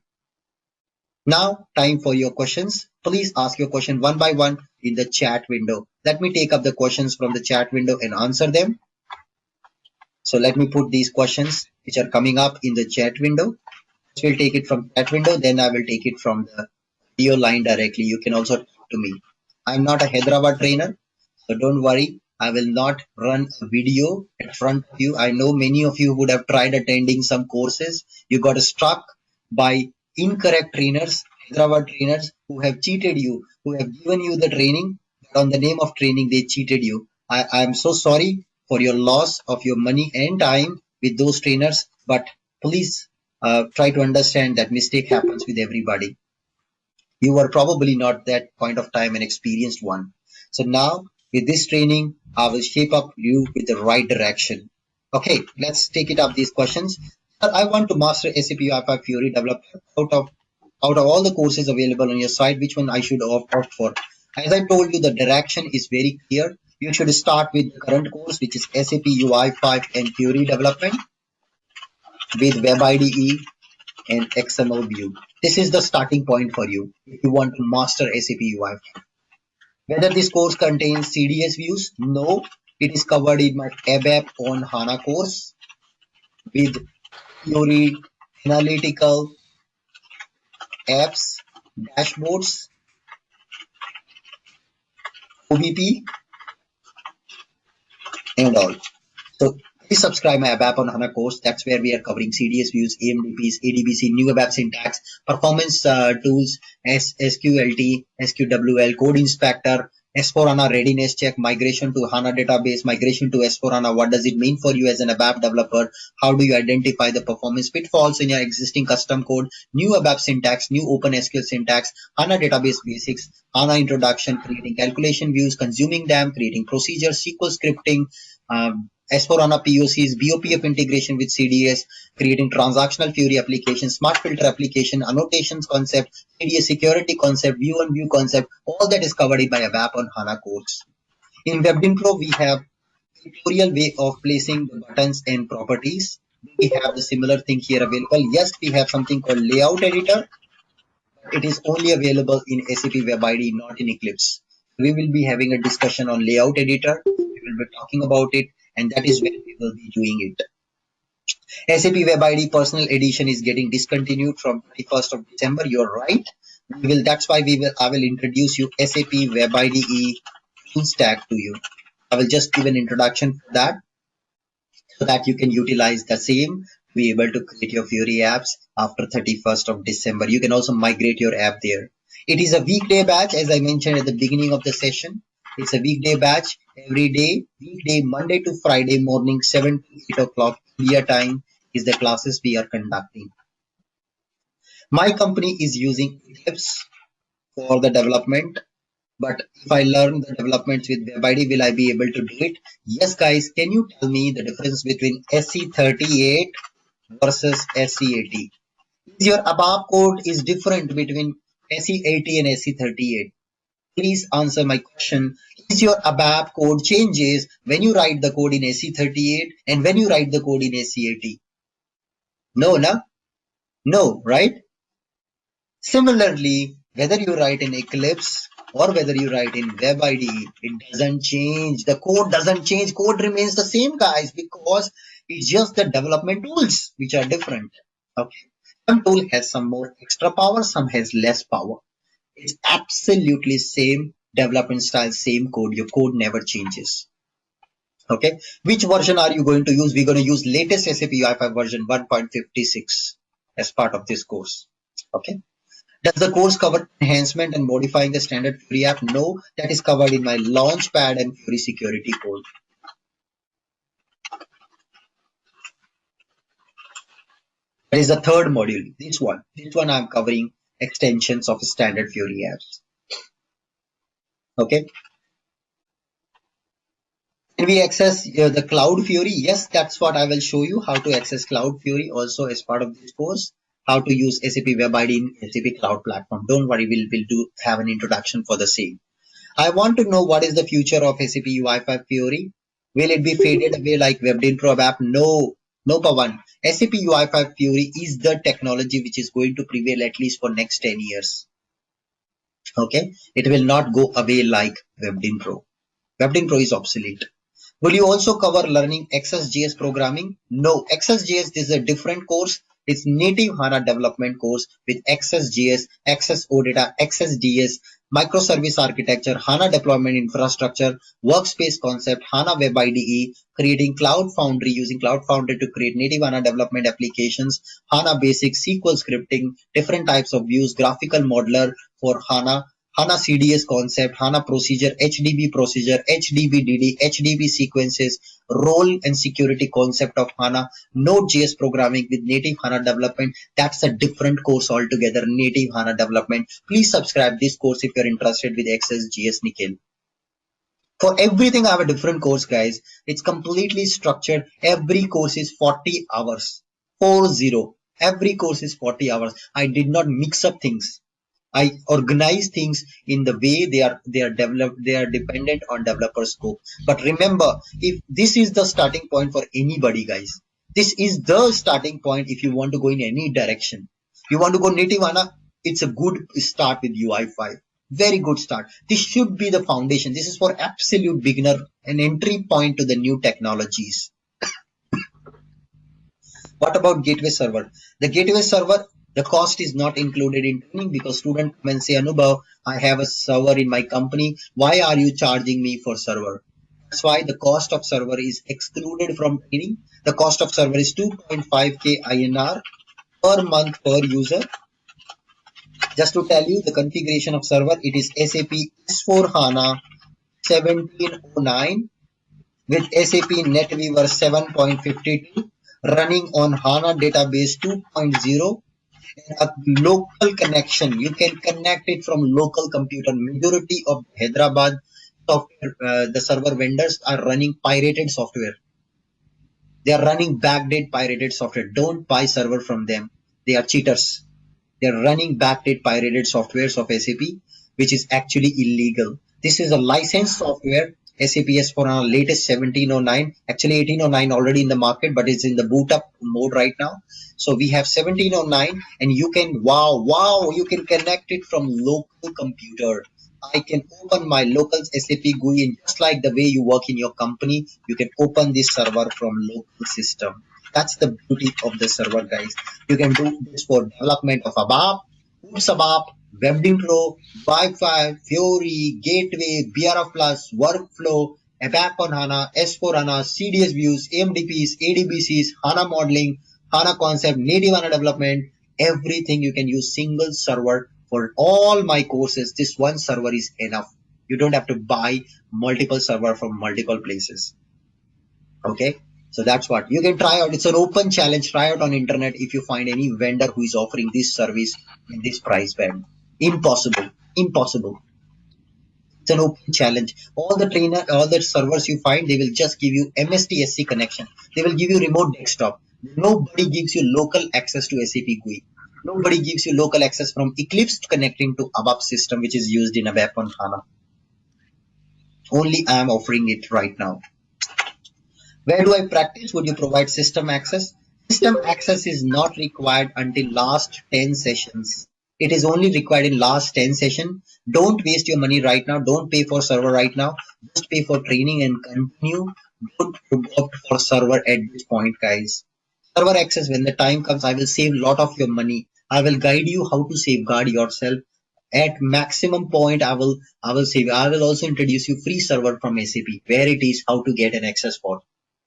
Now, time for your questions. Please ask your question one by one in the chat window. Let me take up the questions from the chat window and answer them. So let me put these questions which are coming up in the chat window. We'll take it from chat window, then I will take it from the video line directly. You can also talk to me. I'm not a Hyderabad trainer, so don't worry. I will not run a video in front of you. I know many of you would have tried attending some courses. You got struck by incorrect trainers, Hyderabad trainers who have cheated you, who have given you the training, On the name of training, they cheated you. I am so sorry for your loss of your money and time with those trainers, but please try to understand that mistake happens with everybody. You were probably not that point of time an experienced one. So now with this training, I will shape up you with the right direction. Okay, let's take it up these questions. Sir, I want to master SAP UI5 Fiori developer out of all the courses available on your site, which one I should opt for? As I told you, the direction is very clear. You should start with the current course, which is SAP UI5 and Fiori development with Web IDE and XML view. This is the starting point for you if you want to master SAP UI. Whether this course contains CDS views? No, it is covered in my ABAP on HANA course with theory, analytical apps, dashboards, OBP, and all. So please subscribe my ABAP on HANA course. That's where we are covering CDS views, AMDPs, ADBC, new ABAP syntax, performance tools, SQLT, SQWL, code inspector, S4HANA readiness check, migration to HANA database, migration to S4HANA. What does it mean for you as an ABAP developer? How do you identify the performance pitfalls in your existing custom code? New ABAP syntax, new OpenSQL syntax, HANA database basics, HANA introduction, creating calculation views, consuming them, creating procedures, SQL scripting, S4HANA POCs, BOPF integration with CDS, creating transactional Fiori application, smart filter application, annotations concept, CDS security concept, view on view concept, all that is covered by a WAP on HANA course. In WebIntro, we have tutorial way of placing the buttons and properties. We have the similar thing here available. Yes, we have something called layout editor. It is only available in SAP Web IDE, not in Eclipse. We will be having a discussion on layout editor. We will be talking about it, and that is when we will be doing it. SAP Web IDE Personal Edition is getting discontinued from 31st of December. You're right. That's why I will introduce you SAP Web IDE full stack to you. I will just give an introduction for that, so that you can utilize the same to be able to create your Fiori apps after 31st of December. You can also migrate your app there. It is a weekday batch, as I mentioned at the beginning of the session. It's a weekday batch every day, weekday, Monday to Friday morning, 7 to 8 o'clock India time is the classes we are conducting. My company is using Eclipse for the development. But if I learn the developments with WebID, will I be able to do it? Yes, guys. Can you tell me the difference between SC38 versus SC80? Is your ABAP code is different between SC80 and SC38? Please answer my question. Is your ABAP code changes when you write the code in SC38 and when you write the code in SC80? No, no? No, right? Similarly, whether you write in Eclipse or whether you write in Web IDE, it doesn't change. The code doesn't change. Code remains the same, guys, because it's just the development tools which are different. Okay. Some tool has some more extra power, some has less power. It's absolutely same development style, same code. Your code never changes. Okay. Which version are you going to use? We're going to use latest SAP UI5 version 1.56 as part of this course. Okay. Does the course cover enhancement and modifying the standard Fiori app? No, that is covered in my Launchpad and Fiori security course. That is the third module. This one I'm covering extensions of standard Fiori apps. Okay. Can we access the Cloud Fiori? Yes, that's what I will show you, how to access Cloud Fiori also as part of this course. How to use SAP Web IDE in SAP Cloud Platform. Don't worry, we'll have an introduction for the same. I want to know what is the future of SAP UI5 Fiori. Will it be faded away like WebIntro app? No, no, Pawan. SAP UI5 Fiori is the technology which is going to prevail at least for next 10 years. Okay, it will not go away like WebIntro. WebIntro is obsolete. Will you also cover learning XSJS programming? No, XSJS is a different course. It's native HANA development course with XSJS, XS OData, XSDS, microservice architecture, HANA deployment infrastructure, workspace concept, HANA Web IDE, creating Cloud Foundry, using Cloud Foundry to create native HANA development applications, HANA basics, SQL scripting, different types of views, graphical modeler for HANA, HANA CDS concept, HANA procedure, HDBDD, HDB sequences, role and security concept of HANA, Node.js programming with native HANA development. That's a different course altogether, native HANA development. Please subscribe this course if you're interested with XSJS Nikhil. For everything, I have a different course, guys. It's completely structured. Every course is 40 hours. 40. Every course is 40 hours. I did not mix up things. I organize things in the way they are developed, they are dependent on developer scope. But remember, if this is the starting point for anybody, guys, this is the starting point if you want to go in any direction. You want to go native HANA, it's a good start with UI5. Very good start. This should be the foundation. This is for absolute beginner, an entry point to the new technologies. What about gateway server? The gateway server, the cost is not included in training because student come and say, Anubhav, I have a server in my company. Why are you charging me for server? That's why the cost of server is excluded from training. The cost of server is 2.5k INR per month per user. Just to tell you the configuration of server, it is SAP S4 HANA 1709 with SAP NetWeaver 7.52 running on HANA database 2.0 and a local connection. You can connect it from local computer. Majority of Hyderabad software, the server vendors are running pirated software. They are running backdate pirated software. Don't buy server from them. They are cheaters. They are running backdate pirated softwares of SAP, which is actually illegal. This is a licensed software. SAP S4HANA latest 1709, actually 1809 already in the market, but it's in the boot up mode right now. So we have 1709 and you can, wow, you can connect it from local computer. I can open my local SAP GUI and just like the way you work in your company, you can open this server from local system. That's the beauty of the server, guys. You can do this for development of ABAP, ABAP, WebDim Wi-Fi, FIORI, Gateway, BRF Plus, Workflow, ABAP on HANA, S4 HANA, CDS views, AMDPs, ADBCs, HANA modeling, HANA concept, native HANA development, everything you can use single server for all my courses. This one server is enough. You don't have to buy multiple server from multiple places. Okay. So that's what you can try out. It's an open challenge. Try out on internet if you find any vendor who is offering this service in this price band. Impossible. Impossible. It's an open challenge. All the servers you find, they will just give you MSTSC connection. They will give you remote desktop. Nobody gives you local access to SAP GUI. Nobody gives you local access from Eclipse connecting to ABAP system, which is used in ABAP on HANA. Only I am offering it right now. Where do I practice? Would you provide system access? System access is not required until last 10 sessions. It is only required in last 10 sessions. Don't waste your money right now. Don't pay for server right now. Just pay for training and continue. Don't opt for server at this point, guys. Server access, when the time comes, I will save a lot of your money. I will guide you how to safeguard yourself. At maximum point, I will save. I will also introduce you free server from SAP, where it is, how to get an access for,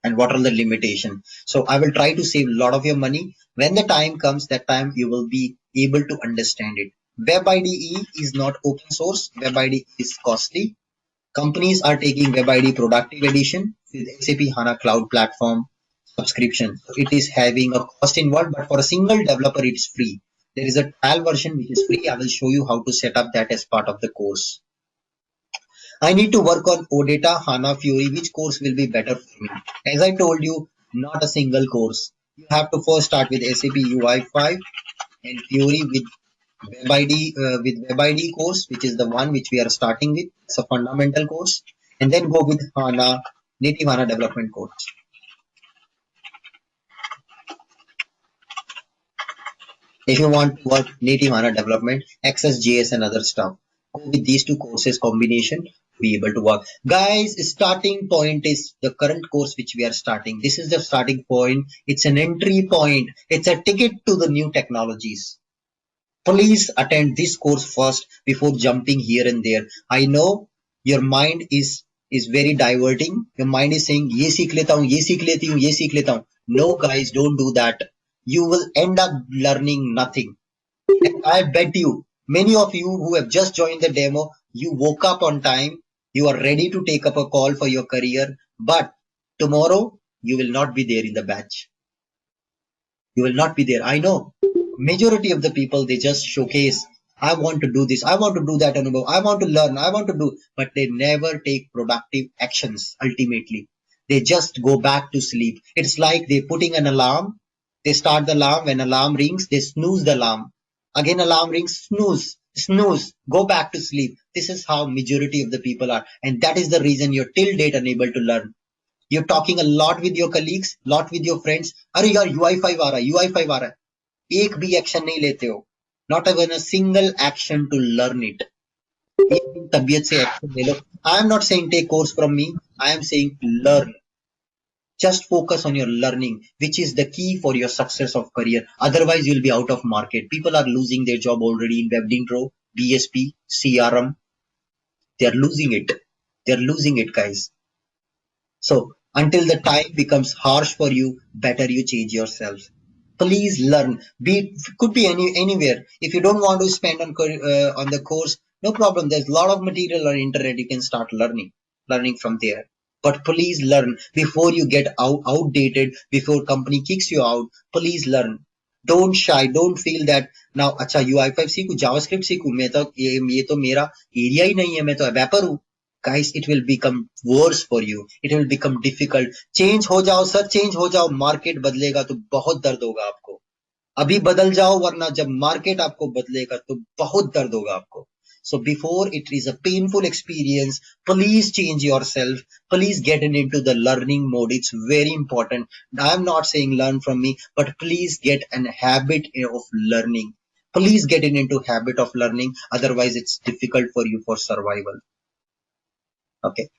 and what are the limitations. So I will try to save a lot of your money. When the time comes, that time you will be able to understand it. Web IDE is not open source. Web IDE is costly. Companies are taking Web IDE Productive Edition with SAP HANA Cloud Platform subscription. So it is having a cost involved, but for a single developer, it's free. There is a trial version which is free. I will show you how to set up that as part of the course. I need to work on OData, HANA, FIORI. Which course will be better for me? As I told you, not a single course. You have to first start with SAP UI5 and FIORI with WebID course, which is the one which we are starting with. It's a fundamental course. And then go with HANA, native HANA development course. If you want to work native HANA development, XSJS and other stuff, go with these two courses combination to be able to work. Guys, starting point is the current course which we are starting. This is the starting point. It's an entry point. It's a ticket to the new technologies. Please attend this course first before jumping here and there. I know your mind is very diverting. Your mind is saying, ye seekh leta hu, ye seekh leti hu, ye seekh leta hu. No, guys, don't do that. You will end up learning nothing. And I bet you Many of you who have just joined the demo, you woke up on time, you are ready to take up a call for your career, but tomorrow you will not be there in the batch. You will not be there. I know majority of the people, they just showcase, I want to do this, I want to do that, Anubhav, I want to learn, I want to do, but they never take productive actions. Ultimately, they just go back to sleep. It's like they putting an alarm. They start the alarm. When alarm rings, they snooze the alarm. Again alarm rings, snooze, go back to sleep. This is how majority of the people are, and that is the reason you're till date unable to learn. You're talking a lot with your colleagues, lot with your friends. अरे यार UI5 आ रहा है, UI5 आ रहा है, एक भी action नहीं लेते हो. Not even a single action to learn it. एक दिन तबीयत से एक्शन ले लो. I am not saying take course from me. I am saying learn. Just focus on your learning, which is the key for your success of career. Otherwise, you'll be out of market. People are losing their job already in web intro, BSP, CRM. They are losing it. They are losing it, guys. So until the time becomes harsh for you, better you change yourself. Please learn. Could be anywhere. If you don't want to spend on the course, no problem. There's a lot of material on internet. You can start learning from there. But please learn before you get outdated. Before company kicks you out. Please learn. Don't shy. Don't feel that now. अच्छा UI5 सीखूं, JavaScript सीखूं. मैं तो ये तो मेरा area ही नहीं है. मैं तो डेवलपर हूँ. Guys, it will become worse for you. It will become difficult. Change हो जाओ सर, चेंज हो जाओ. मार्केट बदलेगा तो बहुत दर्द होगा आपको. अभी बदल जाओ, वरना जब मार्केट आपको बदलेगा तो बहुत दर्द होगा आपको. So before it is a painful experience, please change yourself. Please get into the learning mode. It's very important. I'm not saying learn from me, but please get an habit of learning. Please get into habit of learning. Otherwise, it's difficult for you for survival. Okay.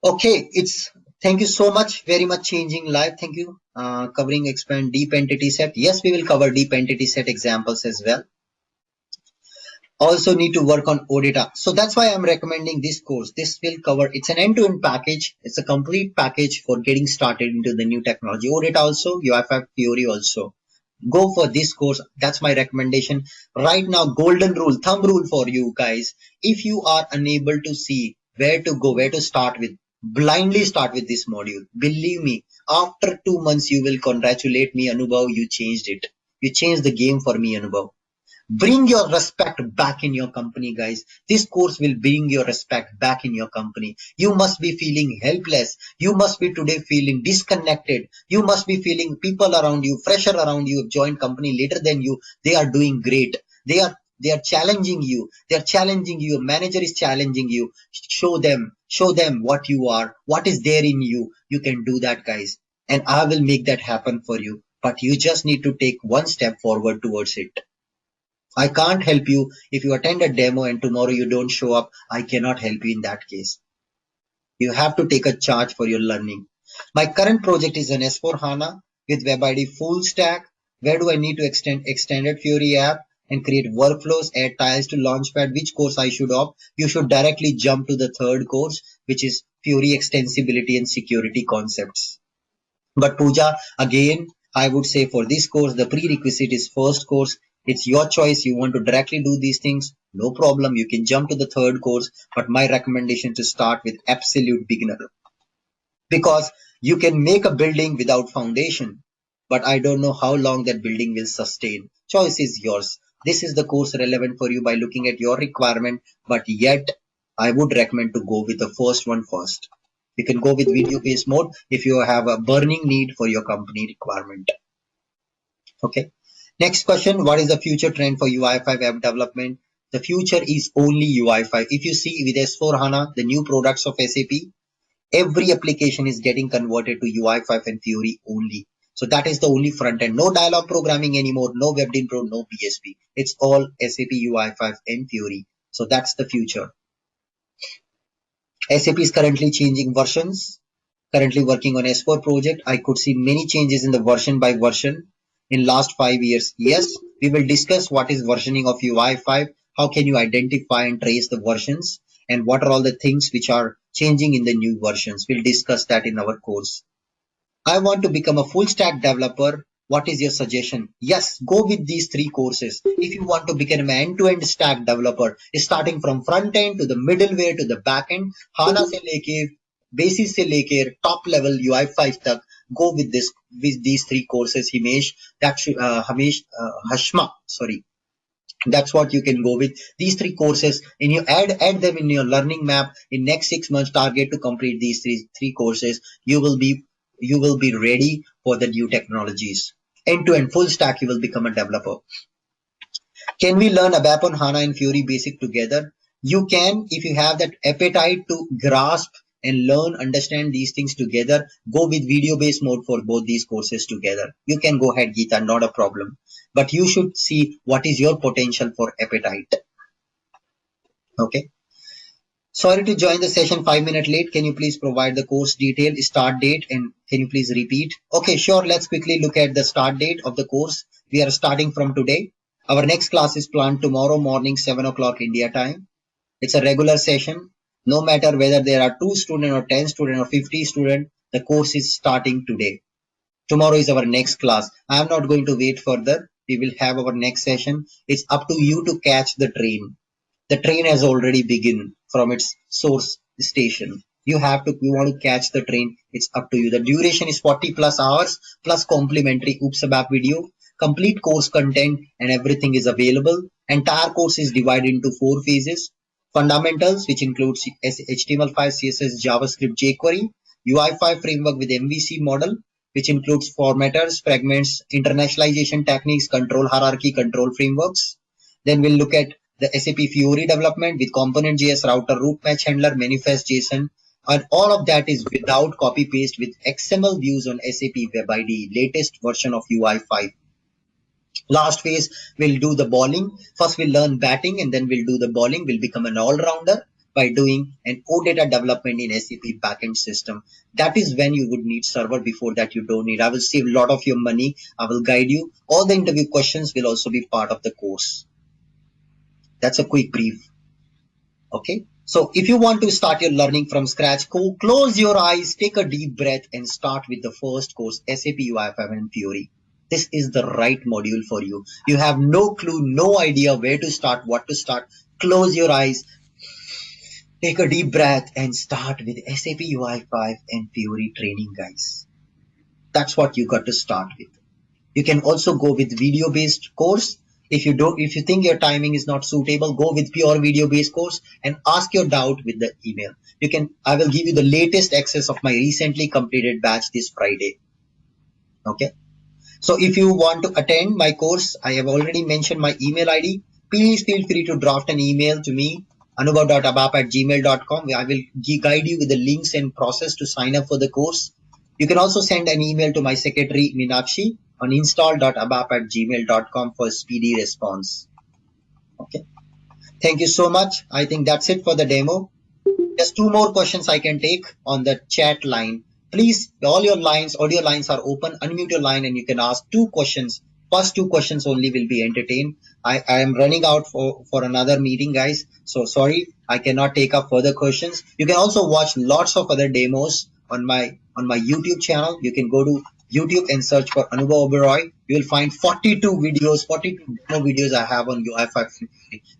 Okay, it's thank you so much, very much changing live. Thank you. Covering expand deep entity set. Yes, we will cover deep entity set examples as well. Also need to work on OData. So that's why I'm recommending this course. This will cover, it's an end-to-end package. It's a complete package for getting started into the new technology. OData also, UI5 FIORI also. Go for this course. That's my recommendation. Right now, golden rule, thumb rule for you guys. If you are unable to see where to go, where to start with, blindly start with this module. Believe me, after 2 months, you will congratulate me, Anubhav, you changed it. You changed the game for me, Anubhav. Bring your respect back in your company, guys. This course will bring your respect back in your company. You must be feeling helpless. You must be today feeling disconnected. You must be feeling people around you, fresher around you, joined company later than you. They are doing great. They are challenging you. They are challenging you. Your manager is challenging you. Show them what you are, what is there in you. You can do that, guys. And I will make that happen for you. But you just need to take one step forward towards it. I can't help you if you attend a demo and tomorrow you don't show up. I cannot help you in that case. You have to take a charge for your learning. My current project is an S4HANA with WebID full stack. Where do I need to extend extended FIORI app and create workflows, add tiles to Launchpad? Which course I should opt? You should directly jump to the third course, which is FIORI extensibility and security concepts. But Pooja, again, I would say for this course, the prerequisite is first course. It's your choice. You want to directly do these things, no problem. You can jump to the third course. But my recommendation to start with absolute beginner, because you can make a building without foundation, but I don't know how long that building will sustain. Choice is yours. This is the course relevant for you by looking at your requirement, but yet I would recommend to go with the first one first. You can go with video based mode if you have a burning need for your company requirement. Okay. Next question. What is the future trend for UI5 app development? The future is only UI5. If you see with S4HANA, the new products of SAP, every application is getting converted to UI5 and FIORI only. So that is the only front end. No dialog programming anymore. No WebDin Pro, no BSP. It's all SAP UI5 and FIORI. So that's the future. SAP is currently changing versions. Currently working on S4 project. I could see many changes in the version by version in last 5 years. Yes, we will discuss what is versioning of UI5. How can you identify and trace the versions? And what are all the things which are changing in the new versions? We'll discuss that in our course. I want to become a full stack developer. What is your suggestion? Yes, go with these three courses. If you want to become an end-to-end stack developer, starting from front end to the middleware to the back end, HANA से लेके basis से लेके top level UI5 तक, go with these three courses, Himesh. Hashma, sorry. That's what you can go with, these three courses, and you add them in your learning map. In next 6 months, target to complete these three courses. You will be ready for the new technologies. End to end full stack, you will become a developer. Can we learn ABAP on HANA and Fiori basic together? You can, if you have that appetite to grasp and learn, understand these things together. Go with video based mode for both these courses together. You can go ahead, Geeta, not a problem. But you should see what is your potential for appetite. Okay. Sorry to join the session 5 minutes late. Can you please provide the course detail, start date, and can you please repeat? Okay, sure. Let's quickly look at the start date of the course. We are starting from today. Our next class is planned tomorrow morning, 7 o'clock India time. It's a regular session. No matter whether there are 2 students or 10 students or 50 students, the course is starting today. Tomorrow is our next class. I am not going to wait further. We will have our next session. It's up to you to catch the train. The train has already begun from its source station. You want to catch the train. It's up to you. The duration is 40 plus hours plus complimentary Oops ABAP video. Complete course content and everything is available. Entire course is divided into 4 phases. Fundamentals, which includes HTML5, CSS, JavaScript, jQuery. UI5 framework with MVC model, which includes formatters, fragments, internationalization techniques, control hierarchy, control frameworks. Then we'll look at the SAP FIORI development with component.js, router, root match handler, manifest JSON, and all of that is without copy paste with XML views on SAP Web IDE, latest version of UI5. Last phase, we'll do the bowling. First, we'll learn batting and then we'll do the bowling. We'll become an all-rounder by doing an OData development in SAP backend system. That is when you would need server. Before that, you don't need. I will save a lot of your money. I will guide you. All the interview questions will also be part of the course. That's a quick brief. Okay. So if you want to start your learning from scratch, close your eyes, take a deep breath and start with the first course, SAP UI5 and Fiori. This is the right module for you. You have no clue, no idea where to start, what to start. Close your eyes, take a deep breath and start with SAP UI5 and Fiori training, guys. That's what you got to start with. You can also go with video based course. If you think your timing is not suitable, go with pure video based course and ask your doubt with the email. I will give you the latest access of my recently completed batch this Friday. Okay. So if you want to attend my course, I have already mentioned my email ID. Please feel free to draft an email to me, anubhav.abap@gmail.com. I will guide you with the links and process to sign up for the course. You can also send an email to my secretary, Meenakshi, on install.abap@gmail.com for speedy response. Okay. Thank you so much. I think that's it for the demo. Just 2 more questions I can take on the chat line. Please, all your lines, audio lines are open. Unmute your line and you can ask 2 questions. First 2 questions only will be entertained. I am running out for another meeting, guys. So sorry, I cannot take up further questions. You can also watch lots of other demos on my YouTube channel. You can go to YouTube and search for Anubhav Oberoi. You will find 42 videos, 42 demo videos I have on UI5.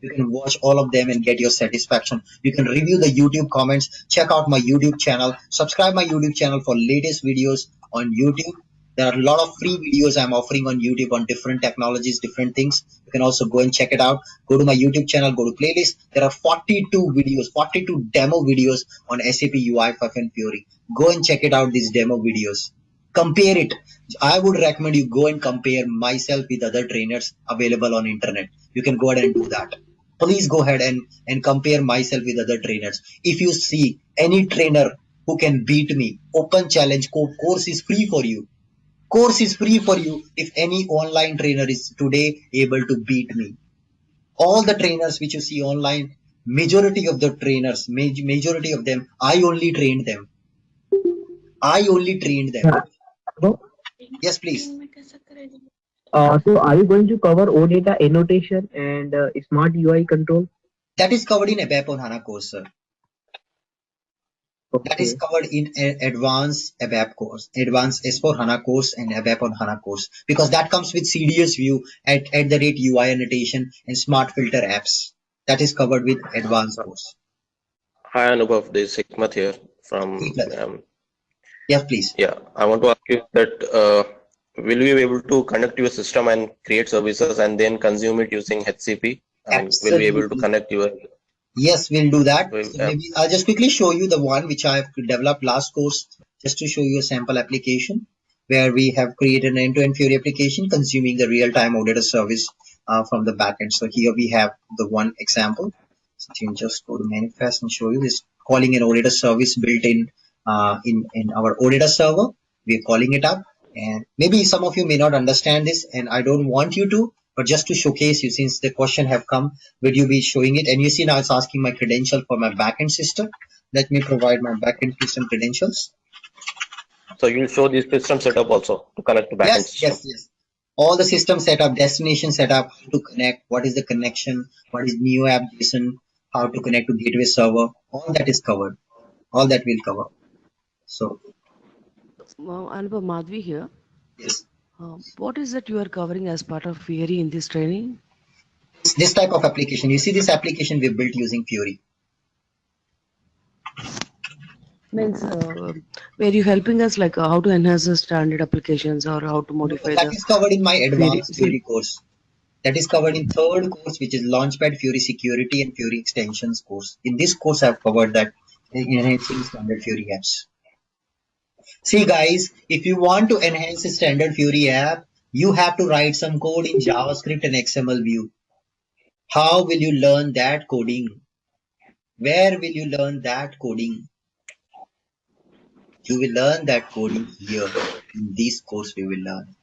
You can watch all of them and get your satisfaction. You can review the YouTube comments. Check out my YouTube channel. Subscribe my YouTube channel for latest videos on YouTube. There are a lot of free videos I'm offering on YouTube on different technologies, different things. You can also go and check it out. Go to my YouTube channel, go to playlist. There are 42 videos, 42 demo videos on SAP UI5 and Fiori. Go and check it out, these demo videos. Compare it. I would recommend you go and compare myself with other trainers available on internet. You can go ahead and do that. Please go ahead and compare myself with other trainers. If you see any trainer who can beat me, open challenge, course is free for you. Course is free for you if any online trainer is today able to beat me. All the trainers which you see online, majority of the trainers, majority of them, I only trained them. I only trained them. Yes, please. So are you going to cover OData annotation and smart UI control? That is covered in ABAP on HANA course, sir. That is Okay. covered in advanced ABAP course, advanced S4 HANA course and ABAP on HANA course, because that comes with CDS view at the rate UI annotation and smart filter apps. That is covered with advanced course. Hi Anubhav, this is Hikmat here C from plus. Yes, please. yeah. I want to ask you that will we be able to connect your system and create services and then consume it using HCP? I mean, will we be able to Absolutely. connect your Yes, we'll do that. will, So maybe I'll just quickly show you the one which I have developed last course, just to show you a sample application where we have created an end-to-end Fiori application consuming the real-time auditor service from the backend. So here we have the one example. So you can just go to manifest and show you this calling an auditor service built in our auditor server. We're calling it up, and maybe some of you may not understand this, and I don't want you to, but just to showcase you, since the question have come, will you be showing it? And you see now it's asking my credential for my backend system. Let me provide my backend system credentials. so you'll show the system setup also to connect to backend Yes, system. yes, yes. All the system setup, destination setup, how to connect, what is the connection, what is new app JSON, how to connect to gateway server, all that is covered. All that will cover. So Anubhav Madhvi here. yes, What is that you are covering as part of FIORI in this training? it's this type of application. You see this application we built using Fiori. Means, were you helping us like how to enhance the standard applications or how to No, modify that the is covered in my FIORI? advanced Fiori course. That is covered in third course, which is Launchpad Fiori Security and Fiori Extensions course. In this course, I've covered that enhancing standard Fiori apps. See, guys, if you want to enhance a standard Fiori app, you have to write some code in JavaScript and XML view. How will you learn that coding? Where will you learn that coding? You will learn that coding here. In this course, we will learn.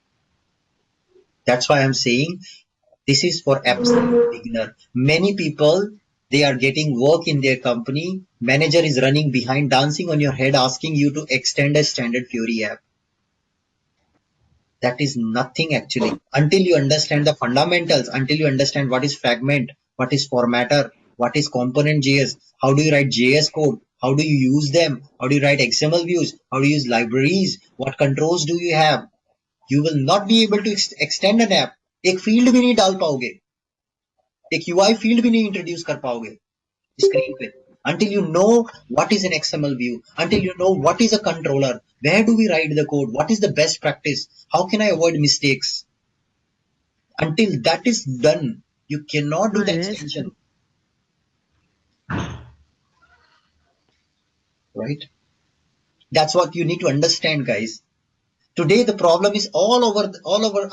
That's why I'm saying this is for absolute beginner. Many people, they are getting work in their company. Manager is running behind, dancing on your head, asking you to extend a standard Fiori app. That is nothing actually. Until you understand the fundamentals, until you understand what is fragment, what is formatter, what is component JS, how do you write JS code, how do you use them, how do you write XML views, how do you use libraries, what controls do you have, you will not be able to extend an app. एक field भी नहीं डाल पाओगे, एक UI field भी नहीं introduce कर पाओगे screen पे. Until you know what is an XML view, until you know what is a controller, where do we write the code, what is the best practice, how can I avoid mistakes, until that is done, you cannot do the Yes. extension, right? That's what you need to understand, guys. Today the problem is all over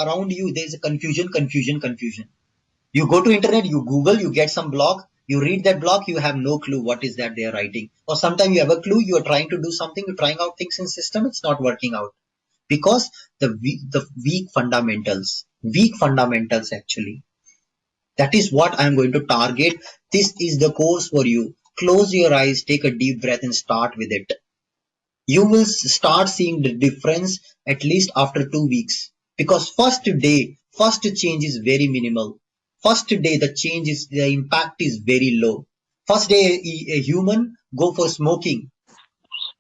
around you. There is a confusion. You go to internet, you Google, you get some blog, you read that blog, you have no clue what is that they are writing. Or sometimes you have a clue, you are trying to do something, you're trying out things in system, it's not working out. Because the weak fundamentals actually. That is what I'm going to target. This is the course for you. Close your eyes, take a deep breath and start with it. You will start seeing the difference at least after 2 weeks. Because first change is very minimal. First day, the impact is very low. First day, a human go for smoking.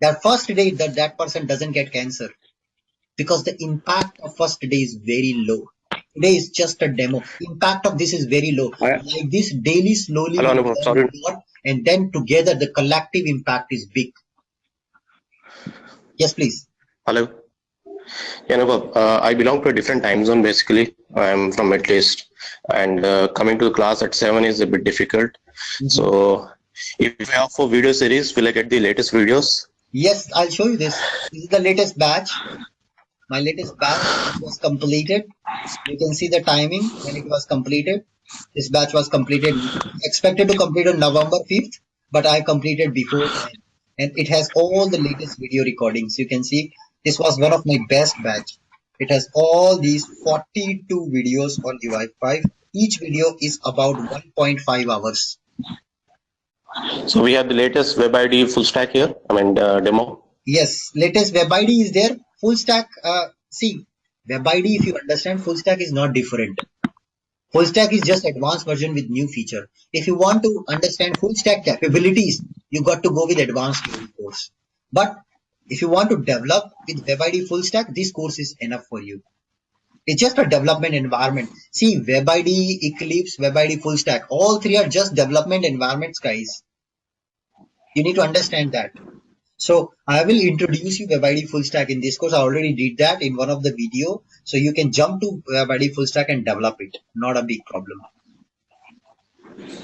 That first day, that person doesn't get cancer because the impact of first day is very low. Today is just a demo. Impact of this is very low. I, Like this, daily, slowly hello we Anubhav, learn sorry. a lot, and then together the collective impact is big. Yes, please. Hello. Yeah, Anubhav, I belong to a different time zone basically. I'm from Middle East, and coming to the class at 7 is a bit difficult. Mhm. So, if you have for video series, will I get the latest videos? Yes, I'll show you this. This is the latest batch. My latest batch which was completed. You can see the timing when it was completed. This batch was completed, expected to complete on November 5th, but I completed before then. And it has all the latest video recordings. You can see this was one of my best batch. It has all these 42 videos on UI 5. Each video is about 1.5 hours. So we have the latest web ID full stack here. I mean demo. Yes, latest web ID is there. Full stack, see, web ID, if you understand, full stack is not different. Full stack is just advanced version with new feature. If you want to understand full stack capabilities, you got to go with advanced theory course. But if you want to develop with WebID full stack, this course is enough for you. It's just a development environment. See, WebID, Eclipse, WebID full stack, all three are just development environments, guys. You need to understand that. So I will introduce you WebID full stack in this course. I already did that in one of the video. So you can jump to WebID full stack and develop it. Not a big problem.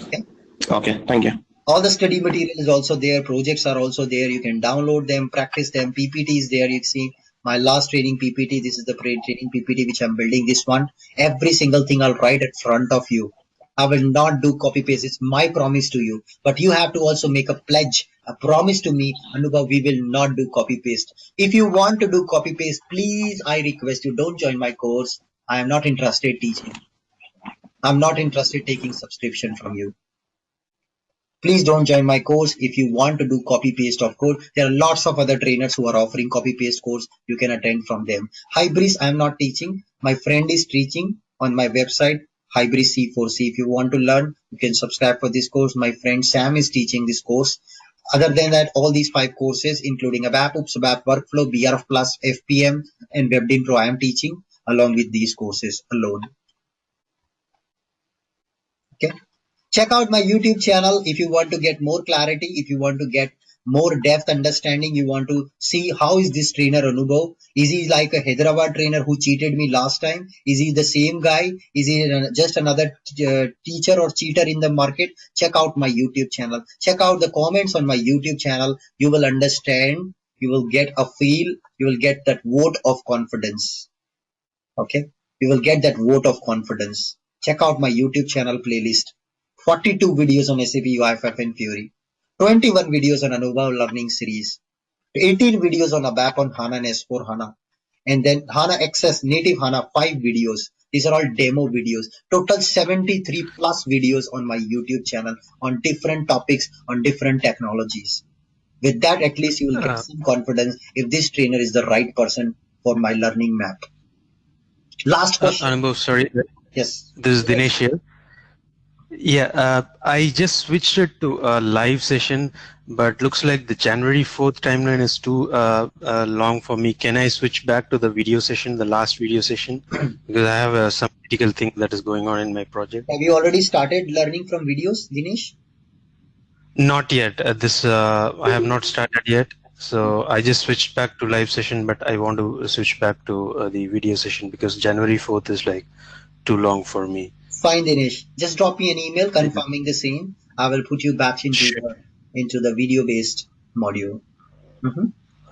Okay. Okay, thank you. All the study material is also there. Projects are also there. You can download them, practice them. PPT is there. You see my last training PPT. This is the training PPT which I'm building. This one, every single thing I'll write in front of you. I will not do copy paste. It's my promise to you. But you have to also make a pledge, a promise to me, Anubhav, we will not do copy paste. If you want to do copy paste, please, I request you, don't join my course. I am not interested teaching. I'm not interested taking subscription from you. Please don't join my course if you want to do copy paste of code. There are lots of other trainers who are offering copy paste course. You can attend from them. Hybris, I am not teaching. My friend is teaching on my website, Hybris C4C. If you want to learn, you can subscribe for this course. My friend Sam is teaching this course. Other than that, all these 5 courses, including ABAP, OOPS, ABAP Workflow, BRF Plus, FPM, and WebDin Pro, I am teaching along with these courses alone. Okay. Check out my YouTube channel if you want to get more clarity, if you want to get more depth understanding, you want to see how is this trainer Anubhav. Is he like a Hyderabad trainer who cheated me last time? Is he the same guy? Is he just another teacher or cheater in the market? Check out my YouTube channel. Check out the comments on my YouTube channel. You will understand. You will get a feel. You will get that vote of confidence. Okay. You will get that vote of confidence. Check out my YouTube channel playlist. 42 videos on SAP UI5 and FIORI, 21 videos on Anubhav Learning Series, 18 videos on ABAP on HANA and S4 HANA, and then HANA Access Native HANA 5 videos. These are all demo videos. Total 73 plus videos on my YouTube channel on different topics, on different technologies. With that, at least you will get some confidence if this trainer is the right person for my learning map. Last question. Anubhav, sorry. Yes. This is Dinesh here. Yeah, I just switched it to a live session, but looks like the January 4th timeline is too long for me. Can I switch back to the video session, the last video session? Because I have some critical thing that is going on in my project. Have you already started learning from videos, Dinesh? Not yet. I have not started yet. So I just switched back to live session, but I want to switch back to the video session because January 4th is like too long for me. Fine, Dinesh. Just drop me an email confirming the same. I will put you back into the video-based module.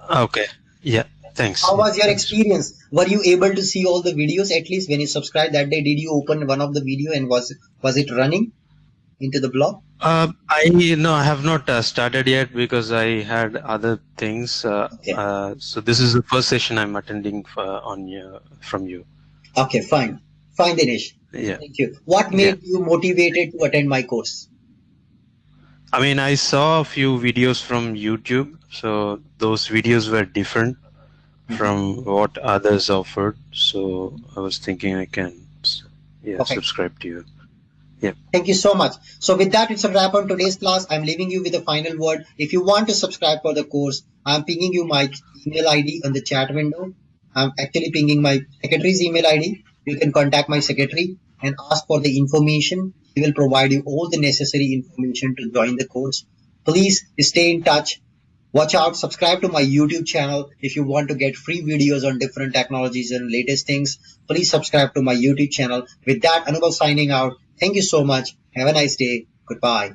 Okay. Yeah. Thanks. How was your experience? Were you able to see all the videos at least when you subscribed that day? Did you open one of the video and was it running into the blog? I have not started yet because I had other things. Okay. So this is the first session I'm attending from you. Okay, fine. Fine, Dinesh. Yeah. Thank you. What made you motivated to attend my course? I mean, I saw a few videos from YouTube, so those videos were different from what others offered. So I was thinking I can subscribe to you. Yeah. Thank you so much. So with that, it's a wrap on today's class. I'm leaving you with a final word. If you want to subscribe for the course, I'm pinging you my email ID on the chat window. I'm actually pinging my secretary's email ID. You can contact my secretary and ask for the information. He will provide you all the necessary information to join the course. Please stay in touch. Watch out, subscribe to my YouTube channel. If you want to get free videos on different technologies and latest things, please subscribe to my YouTube channel. With that, Anubhav signing out. Thank you so much. Have a nice day. Goodbye.